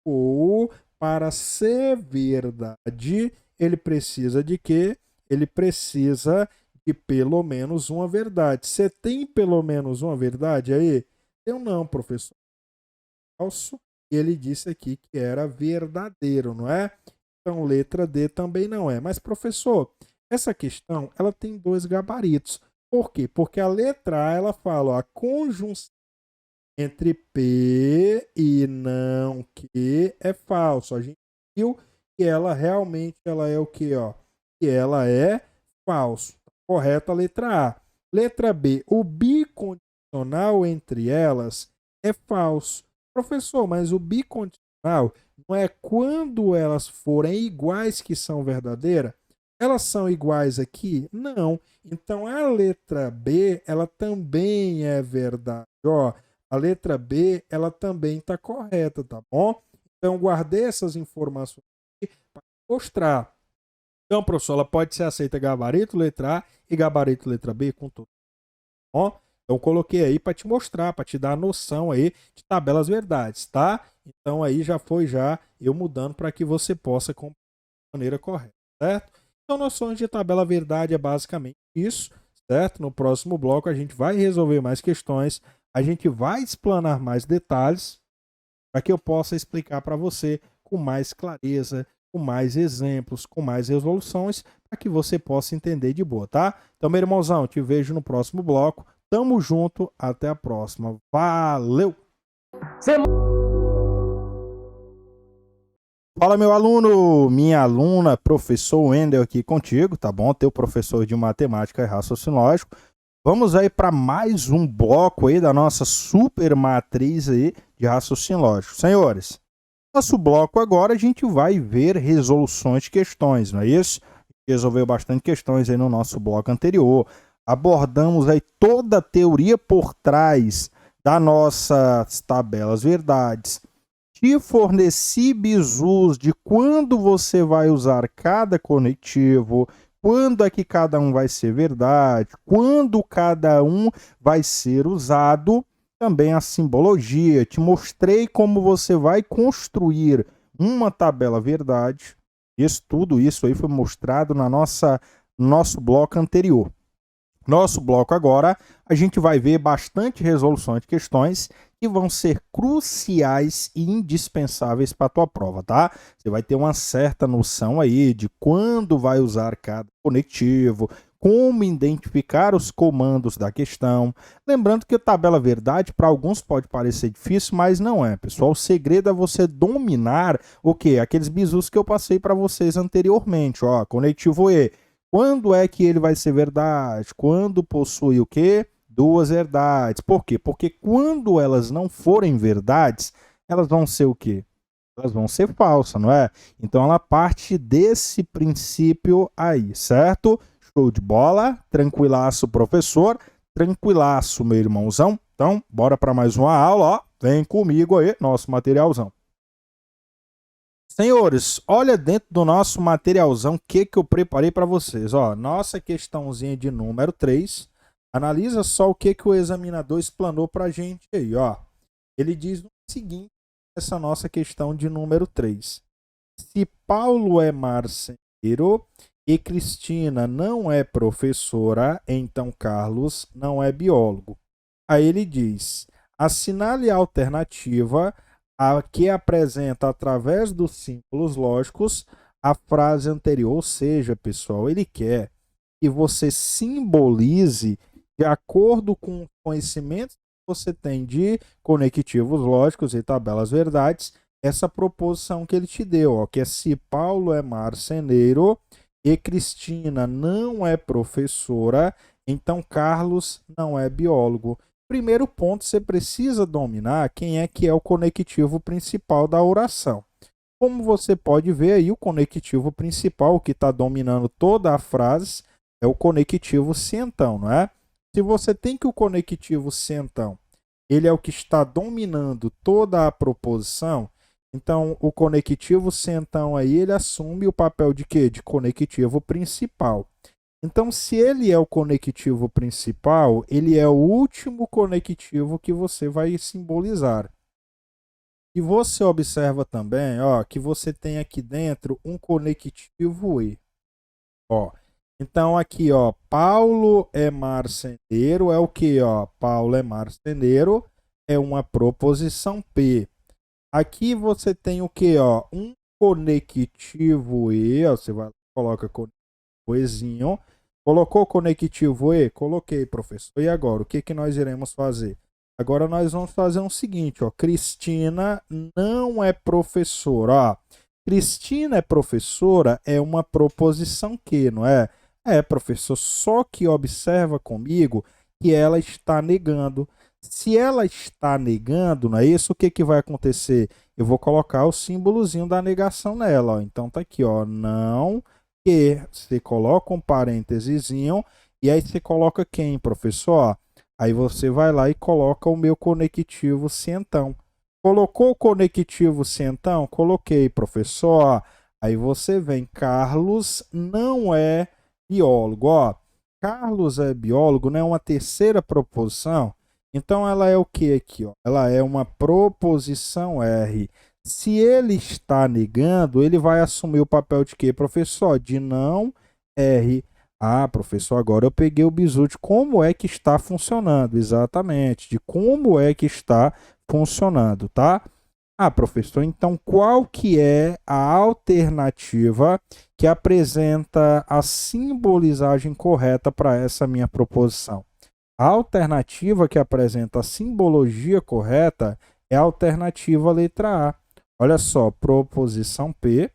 Speaker 9: ou, para ser verdade, ele precisa de quê? Ele precisa de pelo menos uma verdade. Você tem pelo menos uma verdade aí? Eu não, professor. Falso. E ele disse aqui que era verdadeiro, não é? Então, letra D também não é. Mas, professor, essa questão ela tem dois gabaritos. Por quê? Porque a letra A ela fala, ó, a conjunção entre P e não Q é falso. A gente viu que ela realmente ela é o quê, ó? Que ela é falso. Correta a letra A. Letra B, o bicondicional entre elas é falso. Professor, mas o bicondicional não é quando elas forem iguais que são verdadeiras? Elas são iguais aqui? Não. Então a letra B, ela também é verdade. Ó, a letra B, ela também está correta, tá bom? Então guardei essas informações aqui para mostrar. Então, professor, ela pode ser aceita gabarito letra A e gabarito letra B com tudo. Tá bom? Então coloquei aí para te mostrar, para te dar a noção aí de tabelas verdades, tá? Então aí já foi eu mudando para que você possa compreender de maneira correta, certo? Então noções de tabela verdade é basicamente isso, certo? No próximo bloco a gente vai resolver mais questões, a gente vai explanar mais detalhes para que eu possa explicar para você com mais clareza, com mais exemplos, com mais resoluções, para que você possa entender de boa, tá? Então, meu irmãozão, te vejo no próximo bloco. Tamo junto, até a próxima. Valeu! Fala, meu aluno, minha aluna, professor Wendel aqui contigo, tá bom? Teu professor de matemática e raciocínio lógico. Vamos aí para mais um bloco aí da nossa super matriz aí de raciocínio lógico. Senhores, Nosso bloco agora a gente vai ver resoluções de questões, não é isso? Resolveu bastante questões aí no nosso bloco anterior. Abordamos aí toda a teoria por trás das nossas tabelas verdades. Te forneci bizus de quando você vai usar cada conectivo, quando é que cada um vai ser verdade, quando cada um vai ser usado, também a simbologia. Te mostrei como você vai construir uma tabela verdade. Tudo isso aí foi mostrado na nosso bloco anterior. Nosso bloco agora, a gente vai ver bastante resolução de questões que vão ser cruciais e indispensáveis para a tua prova, tá? Você vai ter uma certa noção aí de quando vai usar cada conectivo, como identificar os comandos da questão. Lembrando que a tabela verdade para alguns pode parecer difícil, mas não é, pessoal. O segredo é você dominar o quê? Aqueles bizus que eu passei para vocês anteriormente, ó, conectivo E. Quando é que ele vai ser verdade? Quando possui o quê? Duas verdades. Por quê? Porque quando elas não forem verdades, elas vão ser o quê? Elas vão ser falsas, não é? Então ela parte desse princípio aí, certo? Show de bola, tranquilaço, professor, tranquilaço, meu irmãozão. Então, bora para mais uma aula, ó. Vem comigo aí, nosso materialzão. Senhores, olha dentro do nosso materialzão o que eu preparei para vocês. Ó, nossa questãozinha de número 3. Analisa só o que o examinador explanou para a gente aí, ó. Ele diz o seguinte, essa nossa questão de número 3. Se Paulo é marceneiro e Cristina não é professora, então Carlos não é biólogo. Aí ele diz, assinale a alternativa a que apresenta através dos símbolos lógicos a frase anterior. Ou seja, pessoal, ele quer que você simbolize de acordo com os conhecimentos que você tem de conectivos lógicos e tabelas verdades, essa proposição que ele te deu, ó, que é se Paulo é marceneiro e Cristina não é professora, então Carlos não é biólogo. Primeiro ponto, você precisa dominar quem é que é o conectivo principal da oração. Como você pode ver aí, o conectivo principal que está dominando toda a frase é o conectivo se então, não é? Se você tem que o conectivo se então, ele é o que está dominando toda a proposição, então o conectivo se então aí, ele assume o papel de quê? De conectivo principal. Então, se ele é o conectivo principal, ele é o último conectivo que você vai simbolizar. E você observa também, ó, que você tem aqui dentro um conectivo E. Ó, então aqui, ó, Paulo é marceneiro, é o que, ó? Paulo é marceneiro, é uma proposição P. Aqui você tem o que, ó? Um conectivo E, ó, você vai coloca conectivo Ezinho. Colocou conectivo E? Coloquei, professor. E agora, o que nós iremos fazer? Agora nós vamos fazer o seguinte, ó. Cristina não é professora. Ó. Cristina é professora é uma proposição que, não é? É, professor, só que observa comigo que ela está negando. Se ela está negando, não é isso? O que vai acontecer? Eu vou colocar o símbolozinho da negação nela. Ó. Então tá aqui, ó. Não... que você coloca um parêntesezinho e aí você coloca quem, professor? Aí você vai lá e coloca o meu conectivo se então. Colocou o conectivo se então? Coloquei, professor. Aí você vem, Carlos não é biólogo. Ó, Carlos é biólogo, não é uma terceira proposição? Então ela é o que aqui? Ó? Ela é uma proposição R. Se ele está negando, ele vai assumir o papel de quê, professor? De não R. Ah, professor, agora eu peguei o bizu de como é que está funcionando. Exatamente, de como é que está funcionando, tá? Ah, professor, então qual que é a alternativa que apresenta a simbolizagem correta para essa minha proposição? A alternativa que apresenta a simbologia correta é a alternativa letra A. Olha só, proposição P,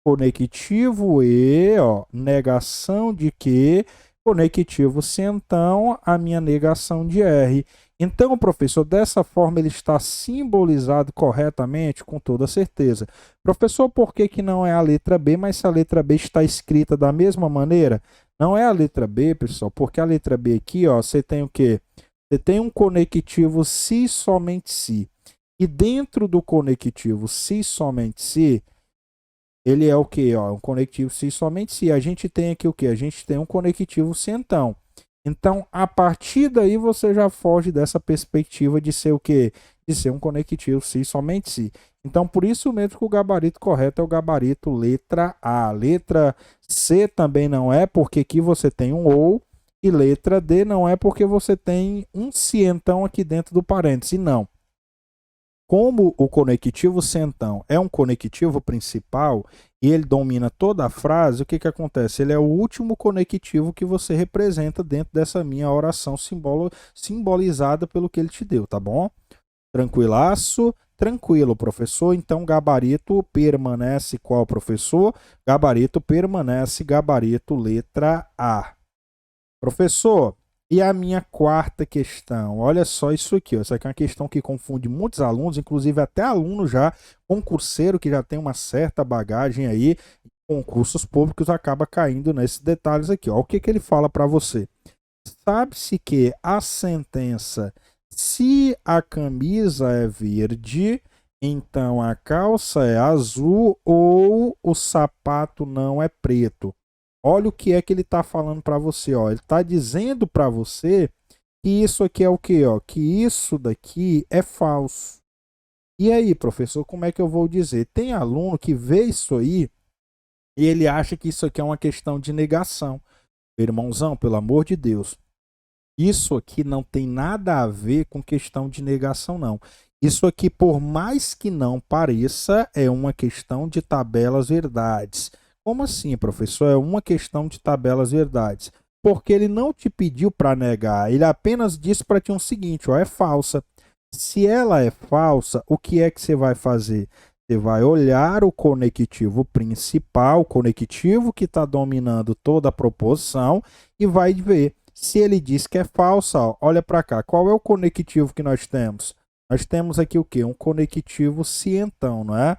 Speaker 9: conectivo E, ó, negação de que, conectivo se então, a minha negação de R. Então, professor, dessa forma ele está simbolizado corretamente? Com toda certeza. Professor, por que que não é a letra B, mas se a letra B está escrita da mesma maneira? Não é a letra B, pessoal, porque a letra B aqui, ó, você tem o quê? Você tem um conectivo se somente se. E dentro do conectivo se somente se, ele é o quê? Ó, um conectivo se somente se. A gente tem aqui o quê? A gente tem um conectivo se então. Então, a partir daí você já foge dessa perspectiva de ser o quê? De ser um conectivo se somente se. Então, por isso mesmo que o gabarito correto é o gabarito letra A. Letra C também não é, porque aqui você tem um ou. E letra D não é porque você tem um se então aqui dentro do parêntese. Não. Como o conectivo se então é um conectivo principal e ele domina toda a frase, o que que acontece? Ele é o último conectivo que você representa dentro dessa minha oração simbolizada pelo que ele te deu, tá bom? Tranquilaço? Tranquilo, professor. Então, gabarito permanece qual, professor? Gabarito permanece gabarito letra A. Professor, e a minha quarta questão? Olha só isso aqui, ó. Essa aqui é uma questão que confunde muitos alunos, inclusive até aluno já concurseiro que já tem uma certa bagagem aí, concursos públicos, acaba caindo nesses detalhes aqui, ó. O que que ele fala para você? Sabe-se que a sentença, se a camisa é verde, então a calça é azul ou o sapato não é preto. Olha o que é que ele está falando para você, ó. Ele está dizendo para você que isso aqui é o quê, ó? Que isso daqui é falso. E aí, professor, como é que eu vou dizer? Tem aluno que vê isso aí e ele acha que isso aqui é uma questão de negação. Irmãozão, pelo amor de Deus, isso aqui não tem nada a ver com questão de negação, não. Isso aqui, por mais que não pareça, é uma questão de tabelas verdades. Como assim, professor? É uma questão de tabelas verdades. Porque ele não te pediu para negar, ele apenas disse para ti o seguinte, ó, é falsa. Se ela é falsa, o que é que você vai fazer? Você vai olhar o conectivo principal, o conectivo que está dominando toda a proposição e vai ver. Se ele diz que é falsa, ó, olha para cá, qual é o conectivo que nós temos? Nós temos aqui o quê? Um conectivo se então, não é?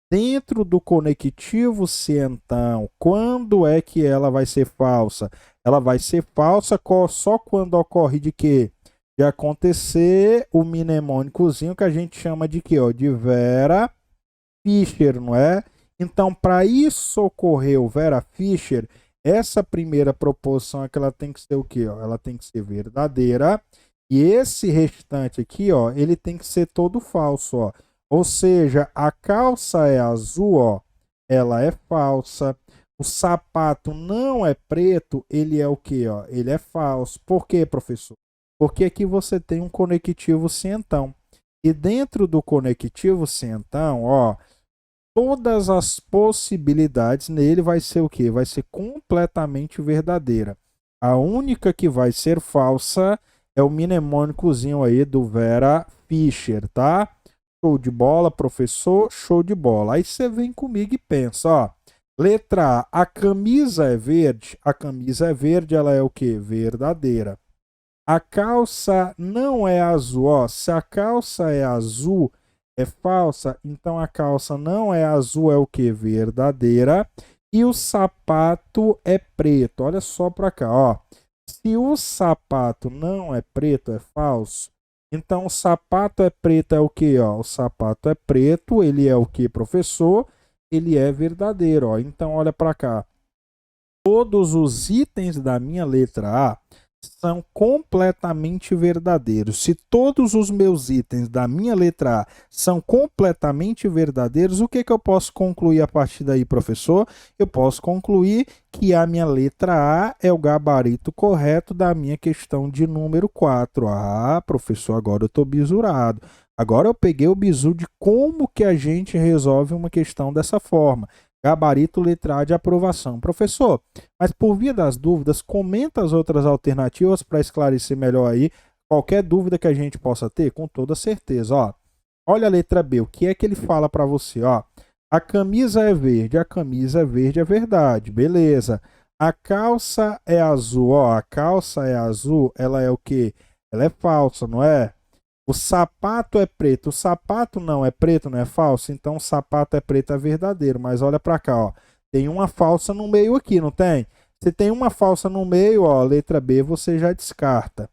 Speaker 9: Dentro do conectivo se então, quando é que ela vai ser falsa? Ela vai ser falsa só quando ocorre de quê? De acontecer o mnemônicozinho que a gente chama de quê? Ó, de Vera Fischer, não é? Então, para isso ocorrer o Vera Fischer, essa primeira proposição é que ela tem que ser o quê? Ó? Ela tem que ser verdadeira. E esse restante aqui, ó, ele tem que ser todo falso, ó. Ou seja, a calça é azul, ó, ela é falsa. O sapato não é preto, ele é o quê, ó? Ele é falso. Por quê, professor? Porque aqui você tem um conectivo se então. E dentro do conectivo se então, ó, todas as possibilidades nele vai ser o quê? Vai ser completamente verdadeira. A única que vai ser falsa é o mnemônicozinho aí do Vera Fischer, tá? Show de bola, professor, show de bola. Aí você vem comigo e pensa, ó. Letra A, a camisa é verde. A camisa é verde, ela é o quê? Verdadeira. A calça não é azul, ó. Se a calça é azul, é falsa. Então a calça não é azul, é o quê? Verdadeira. E o sapato é preto. Olha só pra cá, ó. Se o sapato não é preto, é falso. Então, o sapato é preto é o que? O sapato é preto, ele é o que, professor? Ele é verdadeiro. Ó. Então, olha para cá. Todos os itens da minha letra A são completamente verdadeiros. Se todos os meus itens da minha letra A são completamente verdadeiros, o que que eu posso concluir a partir daí, professor? Eu posso concluir que a minha letra A é o gabarito correto da minha questão de número 4. Ah, professor, agora eu estou bisurado. Agora eu peguei o bizu de como que a gente resolve uma questão dessa forma. Gabarito letra A de aprovação. Professor, mas por via das dúvidas, comenta as outras alternativas para esclarecer melhor aí qualquer dúvida que a gente possa ter, com toda certeza. Ó, olha a letra B, o que é que ele fala para você? Ó, a camisa é verde é verdade, beleza. A calça é azul, ó, a calça é azul, ela é o que? ela é falsa, não é? O sapato é preto, o sapato não é preto, não é falso? Então o sapato é preto, é verdadeiro. Mas olha para cá, ó. Tem uma falsa no meio aqui, não tem? Se tem uma falsa no meio, ó, letra B você já descarta.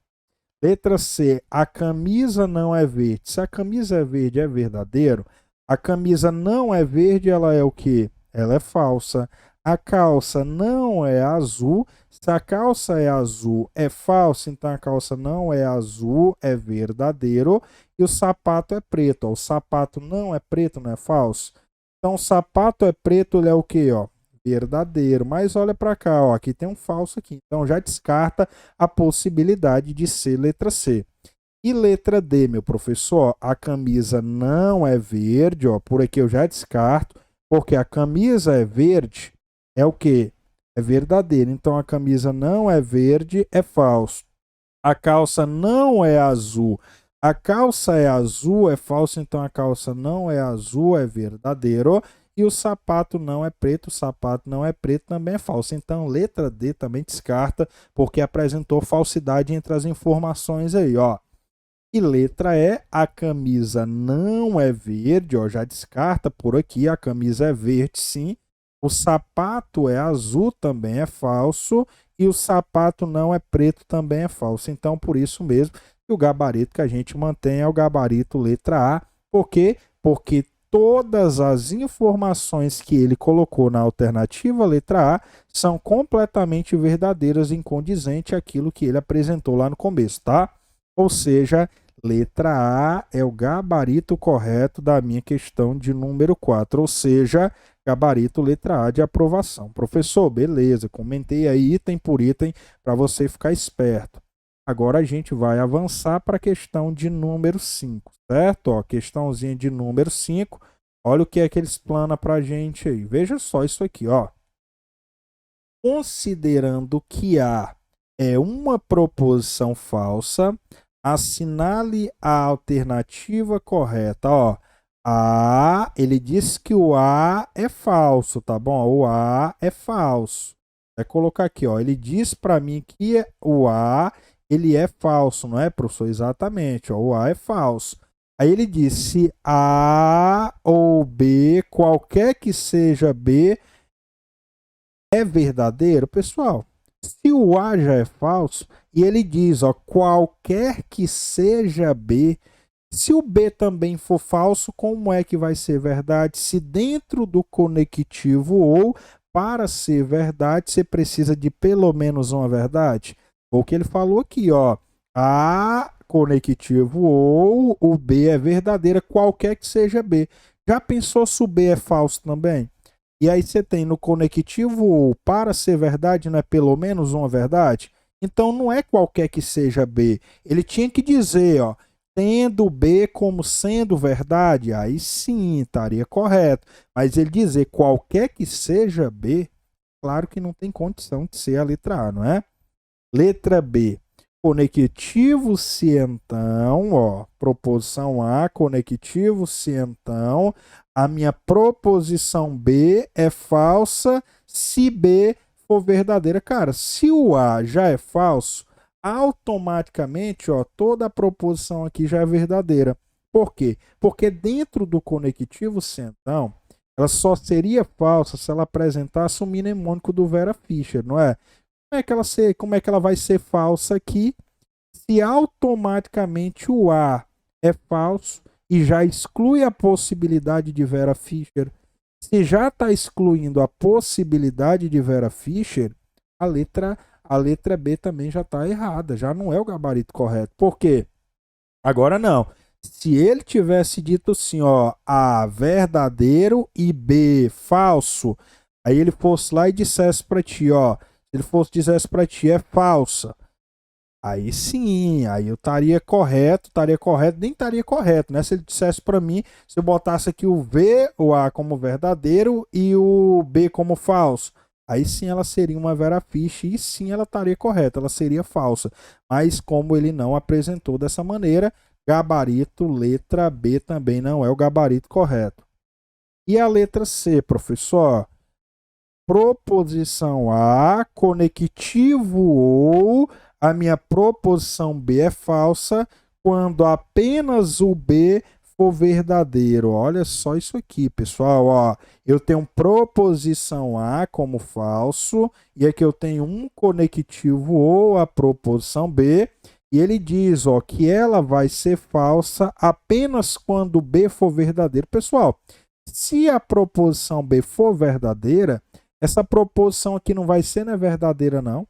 Speaker 9: Letra C, a camisa não é verde. Se a camisa é verde, é verdadeiro. A camisa não é verde, ela é o quê? Ela é falsa. A calça não é azul. Se a calça é azul, é falso. Então a calça não é azul, é verdadeiro. E o sapato é preto. Ó. O sapato não é preto, não é falso. Então o sapato é preto, ele é o quê? Ó? Verdadeiro. Mas olha para cá, ó. Aqui tem um falso aqui. Então já descarta a possibilidade de ser letra C. E letra D, meu professor, a camisa não é verde, ó. Por aqui eu já descarto, porque a camisa é verde, é o quê? É verdadeiro. Então a camisa não é verde, é falso. A calça não é azul. A calça é azul, é falso. Então a calça não é azul, é verdadeiro. E o sapato não é preto, o sapato não é preto, também é falso. Então, letra D também descarta, porque apresentou falsidade entre as informações aí, ó. E letra E, a camisa não é verde, ó, já descarta por aqui, a camisa é verde sim. O sapato é azul, também é falso. E o sapato não é preto, também é falso. Então, por isso mesmo, o gabarito que a gente mantém é o gabarito letra A. Por quê? Porque todas as informações que ele colocou na alternativa letra A são completamente verdadeiras e incondizentes àquilo que ele apresentou lá no começo, tá? Ou seja, letra A é o gabarito correto da minha questão de número 4, ou seja, gabarito letra A de aprovação. Professor, beleza, comentei aí item por item para você ficar esperto. Agora a gente vai avançar para a questão de número 5, certo? Ó, questãozinha de número 5. Olha o que é que eles planam para a gente aí. Veja só isso aqui, ó. Considerando que A é uma proposição falsa, assinale a alternativa correta. Ó, A, ele diz que o A é falso, tá bom? O A é falso. Vai colocar aqui, ó. Ele diz para mim que o A ele é falso, não é, professor? Exatamente, ó, o A é falso. Aí ele diz, se A ou B, qualquer que seja B, é verdadeiro, pessoal. Se o A já é falso, e ele diz, ó, qualquer que seja B, se o B também for falso, como é que vai ser verdade? Se dentro do conectivo ou, para ser verdade, você precisa de pelo menos uma verdade? O que ele falou aqui, ó, A conectivo ou o B é verdadeira, qualquer que seja B. Já pensou se o B é falso também? E aí você tem no conectivo ou, para ser verdade, não é pelo menos uma verdade? Então não é qualquer que seja B. Ele tinha que dizer, ó, tendo B como sendo verdade, aí sim, estaria correto. Mas ele dizer qualquer que seja B, claro que não tem condição de ser a letra A, não é? Letra B, conectivo se então, ó, proposição A, conectivo se então, a minha proposição B é falsa se B for verdadeira. Cara, se o A já é falso, automaticamente, ó, toda a proposição aqui já é verdadeira. Por quê? Porque dentro do conectivo se então, ela só seria falsa se ela apresentasse o mnemônico do Vera Fischer, não é? Como é que ela vai ser falsa aqui se automaticamente o A é falso e já exclui a possibilidade de Vera Fischer? Se já está excluindo a possibilidade de Vera Fischer, a letra B também já está errada, já não é o gabarito correto. Por quê? Agora não. Se ele tivesse dito assim, ó, A verdadeiro e B falso, aí ele fosse lá e dissesse para ti, ó, se ele dissesse para ti é falsa, aí sim, aí eu estaria correto, nem estaria correto, né? Se ele dissesse para mim, se eu botasse aqui o A como verdadeiro e o B como falso, aí sim ela seria uma Vera Fischer e sim ela estaria correta, ela seria falsa. Mas como ele não apresentou dessa maneira, gabarito letra B também não é o gabarito correto. E a letra C, professor? Proposição A, conectivo ou, a minha proposição B é falsa quando apenas o B for verdadeiro. Olha só isso aqui, pessoal. Ó, eu tenho proposição A como falso, e aqui eu tenho um conectivo ou a proposição B, e ele diz, ó, que ela vai ser falsa apenas quando B for verdadeiro. Pessoal, se a proposição B for verdadeira, essa proposição aqui não vai ser, né, verdadeira, não.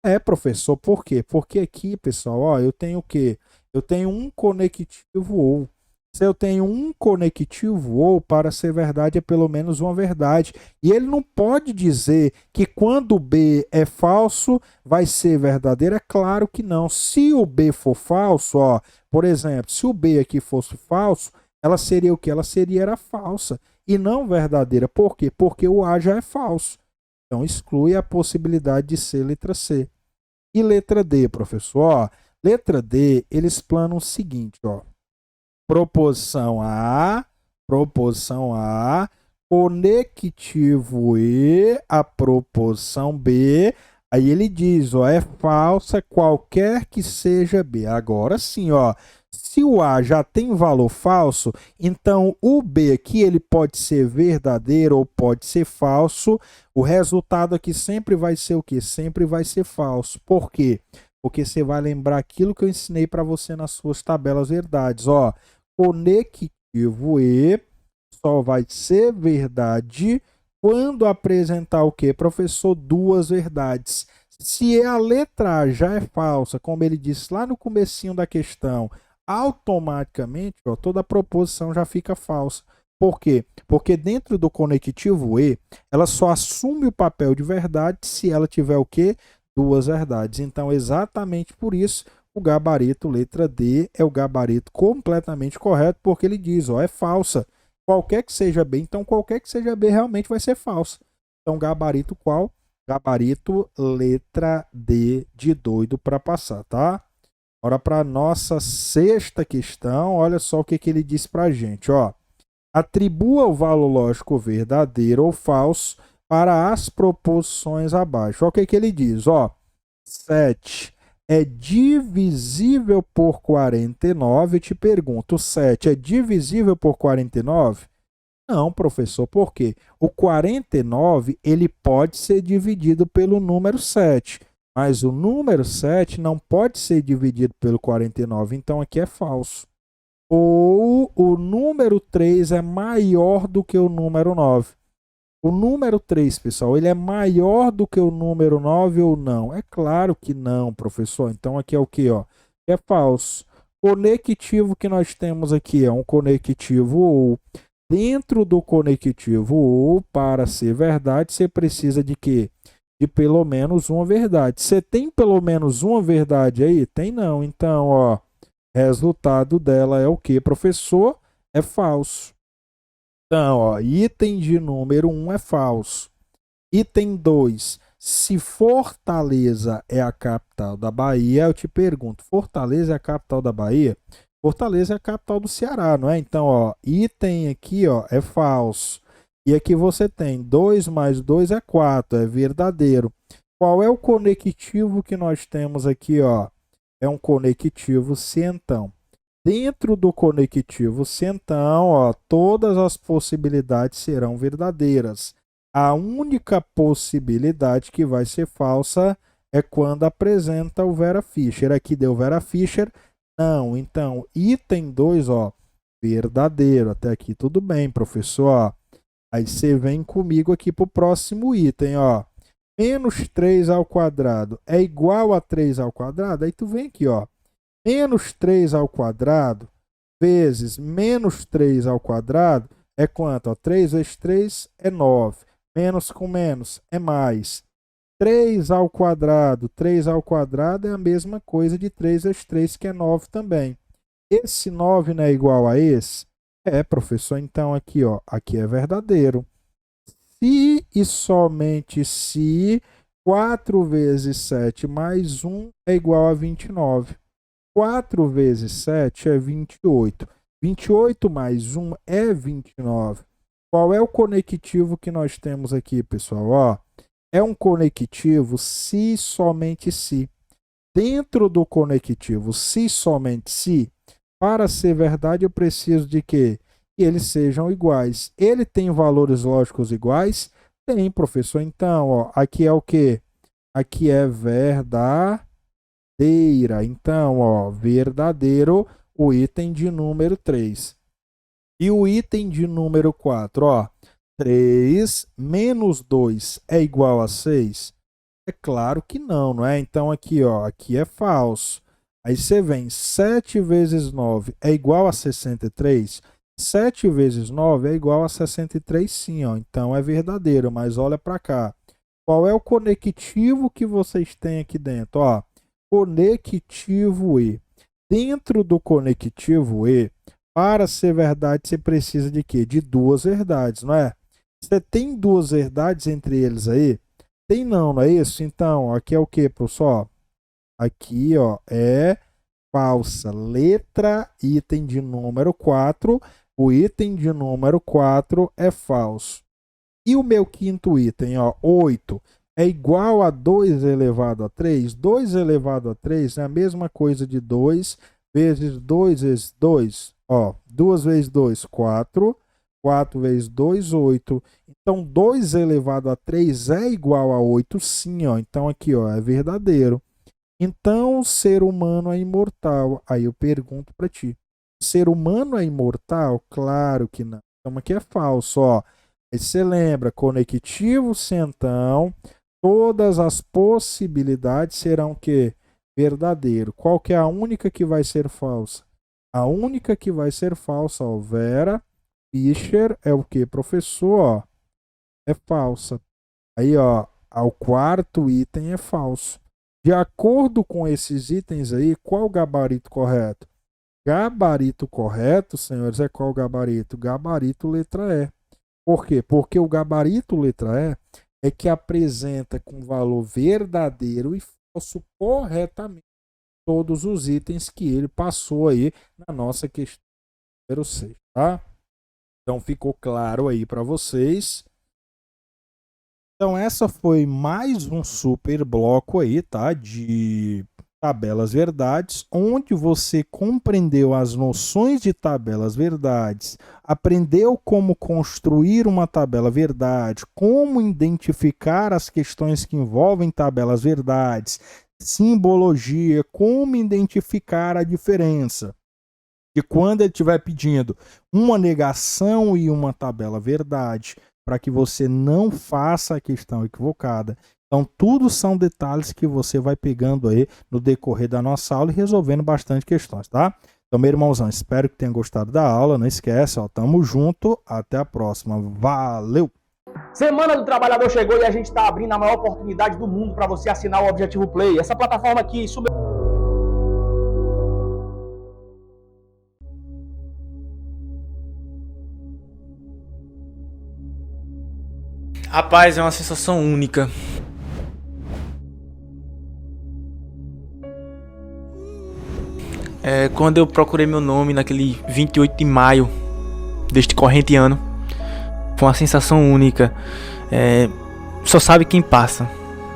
Speaker 9: É, professor, por quê? Porque aqui, pessoal, ó, eu tenho o quê? Eu tenho um conectivo ou. Se eu tenho um conectivo ou, para ser verdade, é pelo menos uma verdade. E ele não pode dizer que quando B é falso, vai ser verdadeiro. É claro que não. Se o B for falso, ó, por exemplo, se o B aqui fosse falso, ela seria o quê? Ela era falsa e não verdadeira. Por quê? Porque o A já é falso. Então, exclui a possibilidade de ser letra C. E letra D, professor? Ó, letra D, eles planam o seguinte, ó. Proposição A, conectivo E, a proposição B. Aí ele diz, ó, é falsa qualquer que seja B. Agora sim, ó. Se o A já tem valor falso, então o B aqui ele pode ser verdadeiro ou pode ser falso. O resultado aqui sempre vai ser o quê? Sempre vai ser falso. Por quê? Porque você vai lembrar aquilo que eu ensinei para você nas suas tabelas verdades. Ó, conectivo E só vai ser verdade quando apresentar o quê? Professor, duas verdades. Se a letra A já é falsa, como ele disse lá no comecinho da questão, automaticamente, ó, toda a proposição já fica falsa. Por quê? Porque dentro do conectivo E, ela só assume o papel de verdade se ela tiver o quê? Duas verdades. Então, exatamente por isso, o gabarito letra D é o gabarito completamente correto, porque ele diz, ó, é falsa. Qualquer que seja B, então qualquer que seja B realmente vai ser falsa. Então, gabarito qual? Gabarito letra D de doido para passar, tá? Agora, para a nossa sexta questão, olha só o que ele diz para a gente. Ó. Atribua o valor lógico verdadeiro ou falso para as proposições abaixo. Olha o que ele diz. Ó. 7 é divisível por 49. Eu te pergunto, 7 é divisível por 49? Não, professor, por quê? O 49 ele pode ser dividido pelo número 7. Mas o número 7 não pode ser dividido pelo 49, então aqui é falso. Ou o número 3 é maior do que o número 9. O número 3, pessoal, ele é maior do que o número 9 ou não? É claro que não, professor. Então aqui é o que? É falso. Conectivo que nós temos aqui é um conectivo ou. Dentro do conectivo ou, para ser verdade, você precisa de quê? De pelo menos uma verdade. Você tem pelo menos uma verdade aí? Tem não. Então, ó, resultado dela é o que, professor? É falso. Então, ó, item de número 1 é falso. Item 2, se Fortaleza é a capital da Bahia, eu te pergunto, Fortaleza é a capital da Bahia? Fortaleza é a capital do Ceará, não é? Então, ó, item aqui, ó, é falso. E aqui você tem 2 mais 2 é 4, é verdadeiro. Qual é o conectivo que nós temos aqui? Ó? É um conectivo se então. Dentro do conectivo se então, ó, todas as possibilidades serão verdadeiras. A única possibilidade que vai ser falsa é quando apresenta o Vera Fischer. Aqui deu Vera Fischer? Não. Então, item 2, ó, verdadeiro. Até aqui tudo bem, professor. Ó. Aí você vem comigo aqui para o próximo item, ó. Menos 3 ao quadrado é igual a 3 ao quadrado? Aí tu vem aqui, ó. Menos 3 ao quadrado vezes menos 3 ao quadrado é quanto? Ó, 3 vezes 3 é 9. Menos com menos é mais. 3 ao quadrado é a mesma coisa de 3 vezes 3, que é 9 também. Esse 9 não é igual a esse? É, professor, então aqui, ó, aqui é verdadeiro. Se e somente se 4 vezes 7 mais 1 é igual a 29. 4 vezes 7 é 28. 28 mais 1 é 29. Qual é o conectivo que nós temos aqui, pessoal? Ó, é um conectivo se e somente se. dentro do conectivo se somente se, para ser verdade eu preciso de quê? Que eles sejam iguais. Ele tem valores lógicos iguais? Tem, professor. Então, ó, aqui é o quê? Aqui é verdadeira. Então, ó, verdadeiro, o item de número 3. E o item de número 4, ó. 3 menos 2 é igual a 6? É claro que não, não é? Então aqui, ó, aqui é falso. Aí você vem, 7 vezes 9 é igual a 63? 7 vezes 9 é igual a 63 sim, ó. Então é verdadeiro, mas olha para cá. Qual é o conectivo que vocês têm aqui dentro? Ó, conectivo E. Dentro do conectivo E, para ser verdade, você precisa de quê? De duas verdades, não é? Você tem duas verdades entre eles aí? Tem não, não é isso? Então, aqui é o que, pessoal? Aqui, ó, é falsa. Letra, item de número 4. O item de número 4 é falso. E o meu quinto item, ó, 8, é igual a 2 elevado a 3? 2 elevado a 3 é a mesma coisa de 2 vezes 2 vezes 2. Ó, 2 vezes 2, 4. 4 vezes 2, 8. Então, 2 elevado a 3 é igual a 8, sim, ó. Então, aqui, ó, é verdadeiro. Então, o ser humano é imortal. Aí eu pergunto para ti. Ser humano é imortal? Claro que não. Então, aqui é falso, ó. Aí você lembra, conectivo então, todas as possibilidades serão que verdadeiro. Qual que é a única que vai ser falsa? A única que vai ser falsa, ó, Vera Fischer é o que, professor? Ó, é falsa. Aí, ó, o quarto item é falso. De acordo com esses itens aí, qual o gabarito correto? Gabarito correto, senhores, é qual gabarito? Gabarito letra E. Por quê? Porque o gabarito letra E é que apresenta com valor verdadeiro e falso corretamente todos os itens que ele passou aí na nossa questão número 6, tá? Então ficou claro aí para vocês. Então essa foi mais um super bloco aí, tá? De tabelas verdades, onde você compreendeu as noções de tabelas verdades, aprendeu como construir uma tabela verdade, como identificar as questões que envolvem tabelas verdades, simbologia, como identificar a diferença. E quando ele estiver pedindo uma negação e uma tabela verdade, para que você não faça a questão equivocada. Então, tudo são detalhes que você vai pegando aí no decorrer da nossa aula e resolvendo bastante questões, tá? Então, meu irmãozão, espero que tenha gostado da aula. Não esquece, ó, tamo junto. Até a próxima. Valeu!
Speaker 2: Semana do Trabalhador chegou e a gente está abrindo a maior oportunidade do mundo para você assinar o Objetivo Play. Essa plataforma aqui,
Speaker 1: Rapaz, é uma sensação única. Quando eu procurei meu nome naquele 28 de maio deste corrente ano, foi uma sensação única. Só sabe quem passa.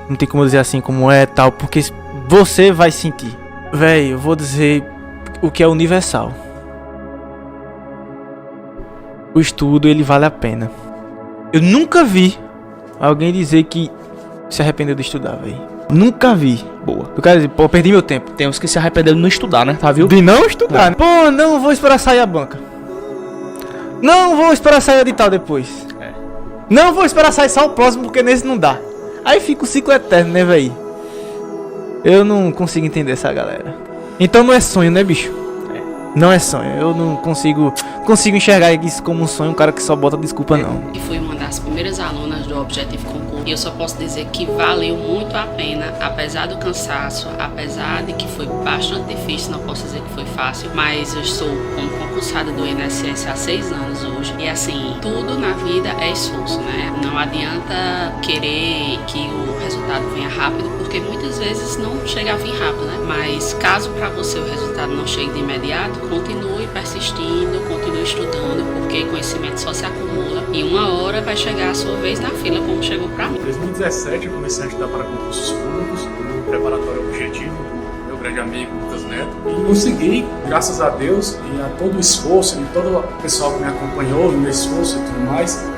Speaker 1: Não tem como dizer assim como é tal, porque você vai sentir. Véi, eu vou dizer o que é universal. O estudo, ele vale a pena. Eu nunca vi alguém dizer que se arrependeu de estudar, velho. Nunca vi. Boa. Eu quero dizer, pô, perdi meu tempo.
Speaker 2: tem uns que se arrependeram de não estudar, né? Tá, viu?
Speaker 1: De não estudar. Pô, não vou esperar sair a banca. Não vou esperar sair o edital depois. Não vou esperar sair só o próximo, porque nesse não dá. Aí fica o ciclo eterno, né, velho? Eu não consigo entender essa galera. Então não é sonho, né, bicho? Não é sonho. Eu não consigo enxergar isso como um sonho, um cara que só bota desculpa, não.
Speaker 3: E fui uma das primeiras alunas do Objetivo Concurso. E eu só posso dizer que valeu muito a pena, apesar do cansaço, apesar de que foi bastante difícil, não posso dizer que foi fácil, mas eu estou como concursada do INSS há 6 anos hoje. E assim, tudo na vida é esforço, né? Não adianta querer que o resultado venha rápido, porque muitas vezes não chega a vir rápido, né? Mas caso para você o resultado não chegue de imediato, continue persistindo, continue estudando, porque conhecimento só se acumula e uma hora vai chegar a sua vez na fila, como chegou para mim.
Speaker 4: Em 2017 eu comecei a estudar para concursos públicos, no preparatório Objetivo. grande amigo Lucas Neto, e consegui, graças a Deus e a todo o esforço de todo o pessoal que me acompanhou, no meu esforço e tudo mais,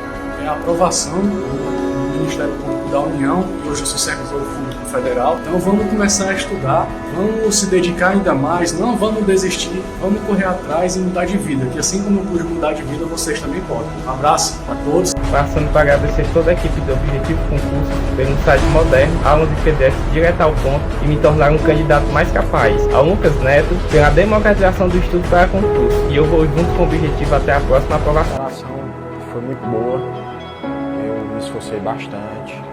Speaker 4: a aprovação do Ministério Público da União, e hoje eu sou servidor público federal. Então vamos começar a estudar, vamos se dedicar ainda mais, não vamos desistir, vamos correr atrás e mudar de vida, que assim como eu pude mudar de vida, vocês também podem. Um abraço a todos.
Speaker 5: Passando para agradecer toda a equipe do Objetivo Concurso pelo site moderno, aulas e PDF direto ao ponto e me tornar um candidato mais capaz. Ao Lucas Neto pela democratização do estudo para concurso. E eu vou junto com o Objetivo até a próxima aprovação.
Speaker 6: A preparação foi muito boa, eu me esforcei bastante.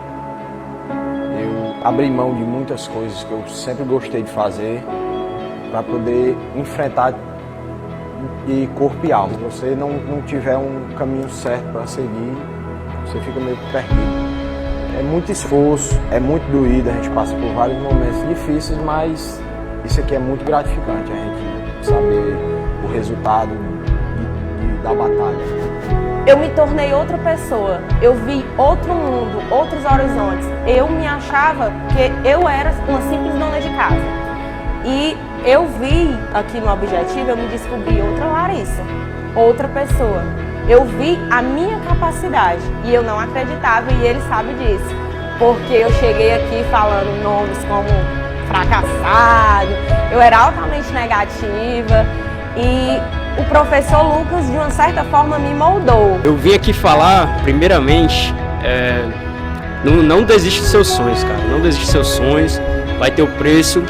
Speaker 6: Eu abri mão de muitas coisas que eu sempre gostei de fazer para poder enfrentar de corpo e alma. Se você não tiver um caminho certo para seguir, você fica meio perdido. É muito esforço, é muito doído, a gente passa por vários momentos difíceis, mas isso aqui é muito gratificante, a gente saber o resultado da batalha.
Speaker 7: Eu me tornei outra pessoa, eu vi outro mundo, outros horizontes. Eu me achava que eu era uma simples dona de casa. E eu vi aqui no Objetivo, eu me descobri outra Larissa, outra pessoa. Eu vi a minha capacidade e eu não acreditava, e ele sabe disso. Porque eu cheguei aqui falando nomes como fracassado, eu era altamente negativa e o professor Lucas, de uma certa forma, me moldou.
Speaker 8: Eu vim aqui falar, primeiramente, não desiste dos seus sonhos, cara. Não desiste dos seus sonhos, vai ter o preço.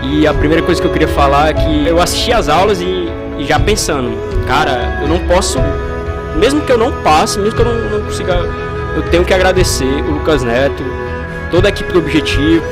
Speaker 8: E a primeira coisa que eu queria falar é que eu assisti às aulas e já pensando, cara, eu não posso, mesmo que eu não passe, mesmo que eu não consiga, eu tenho que agradecer o Lucas Neto, toda a equipe do Objetivo,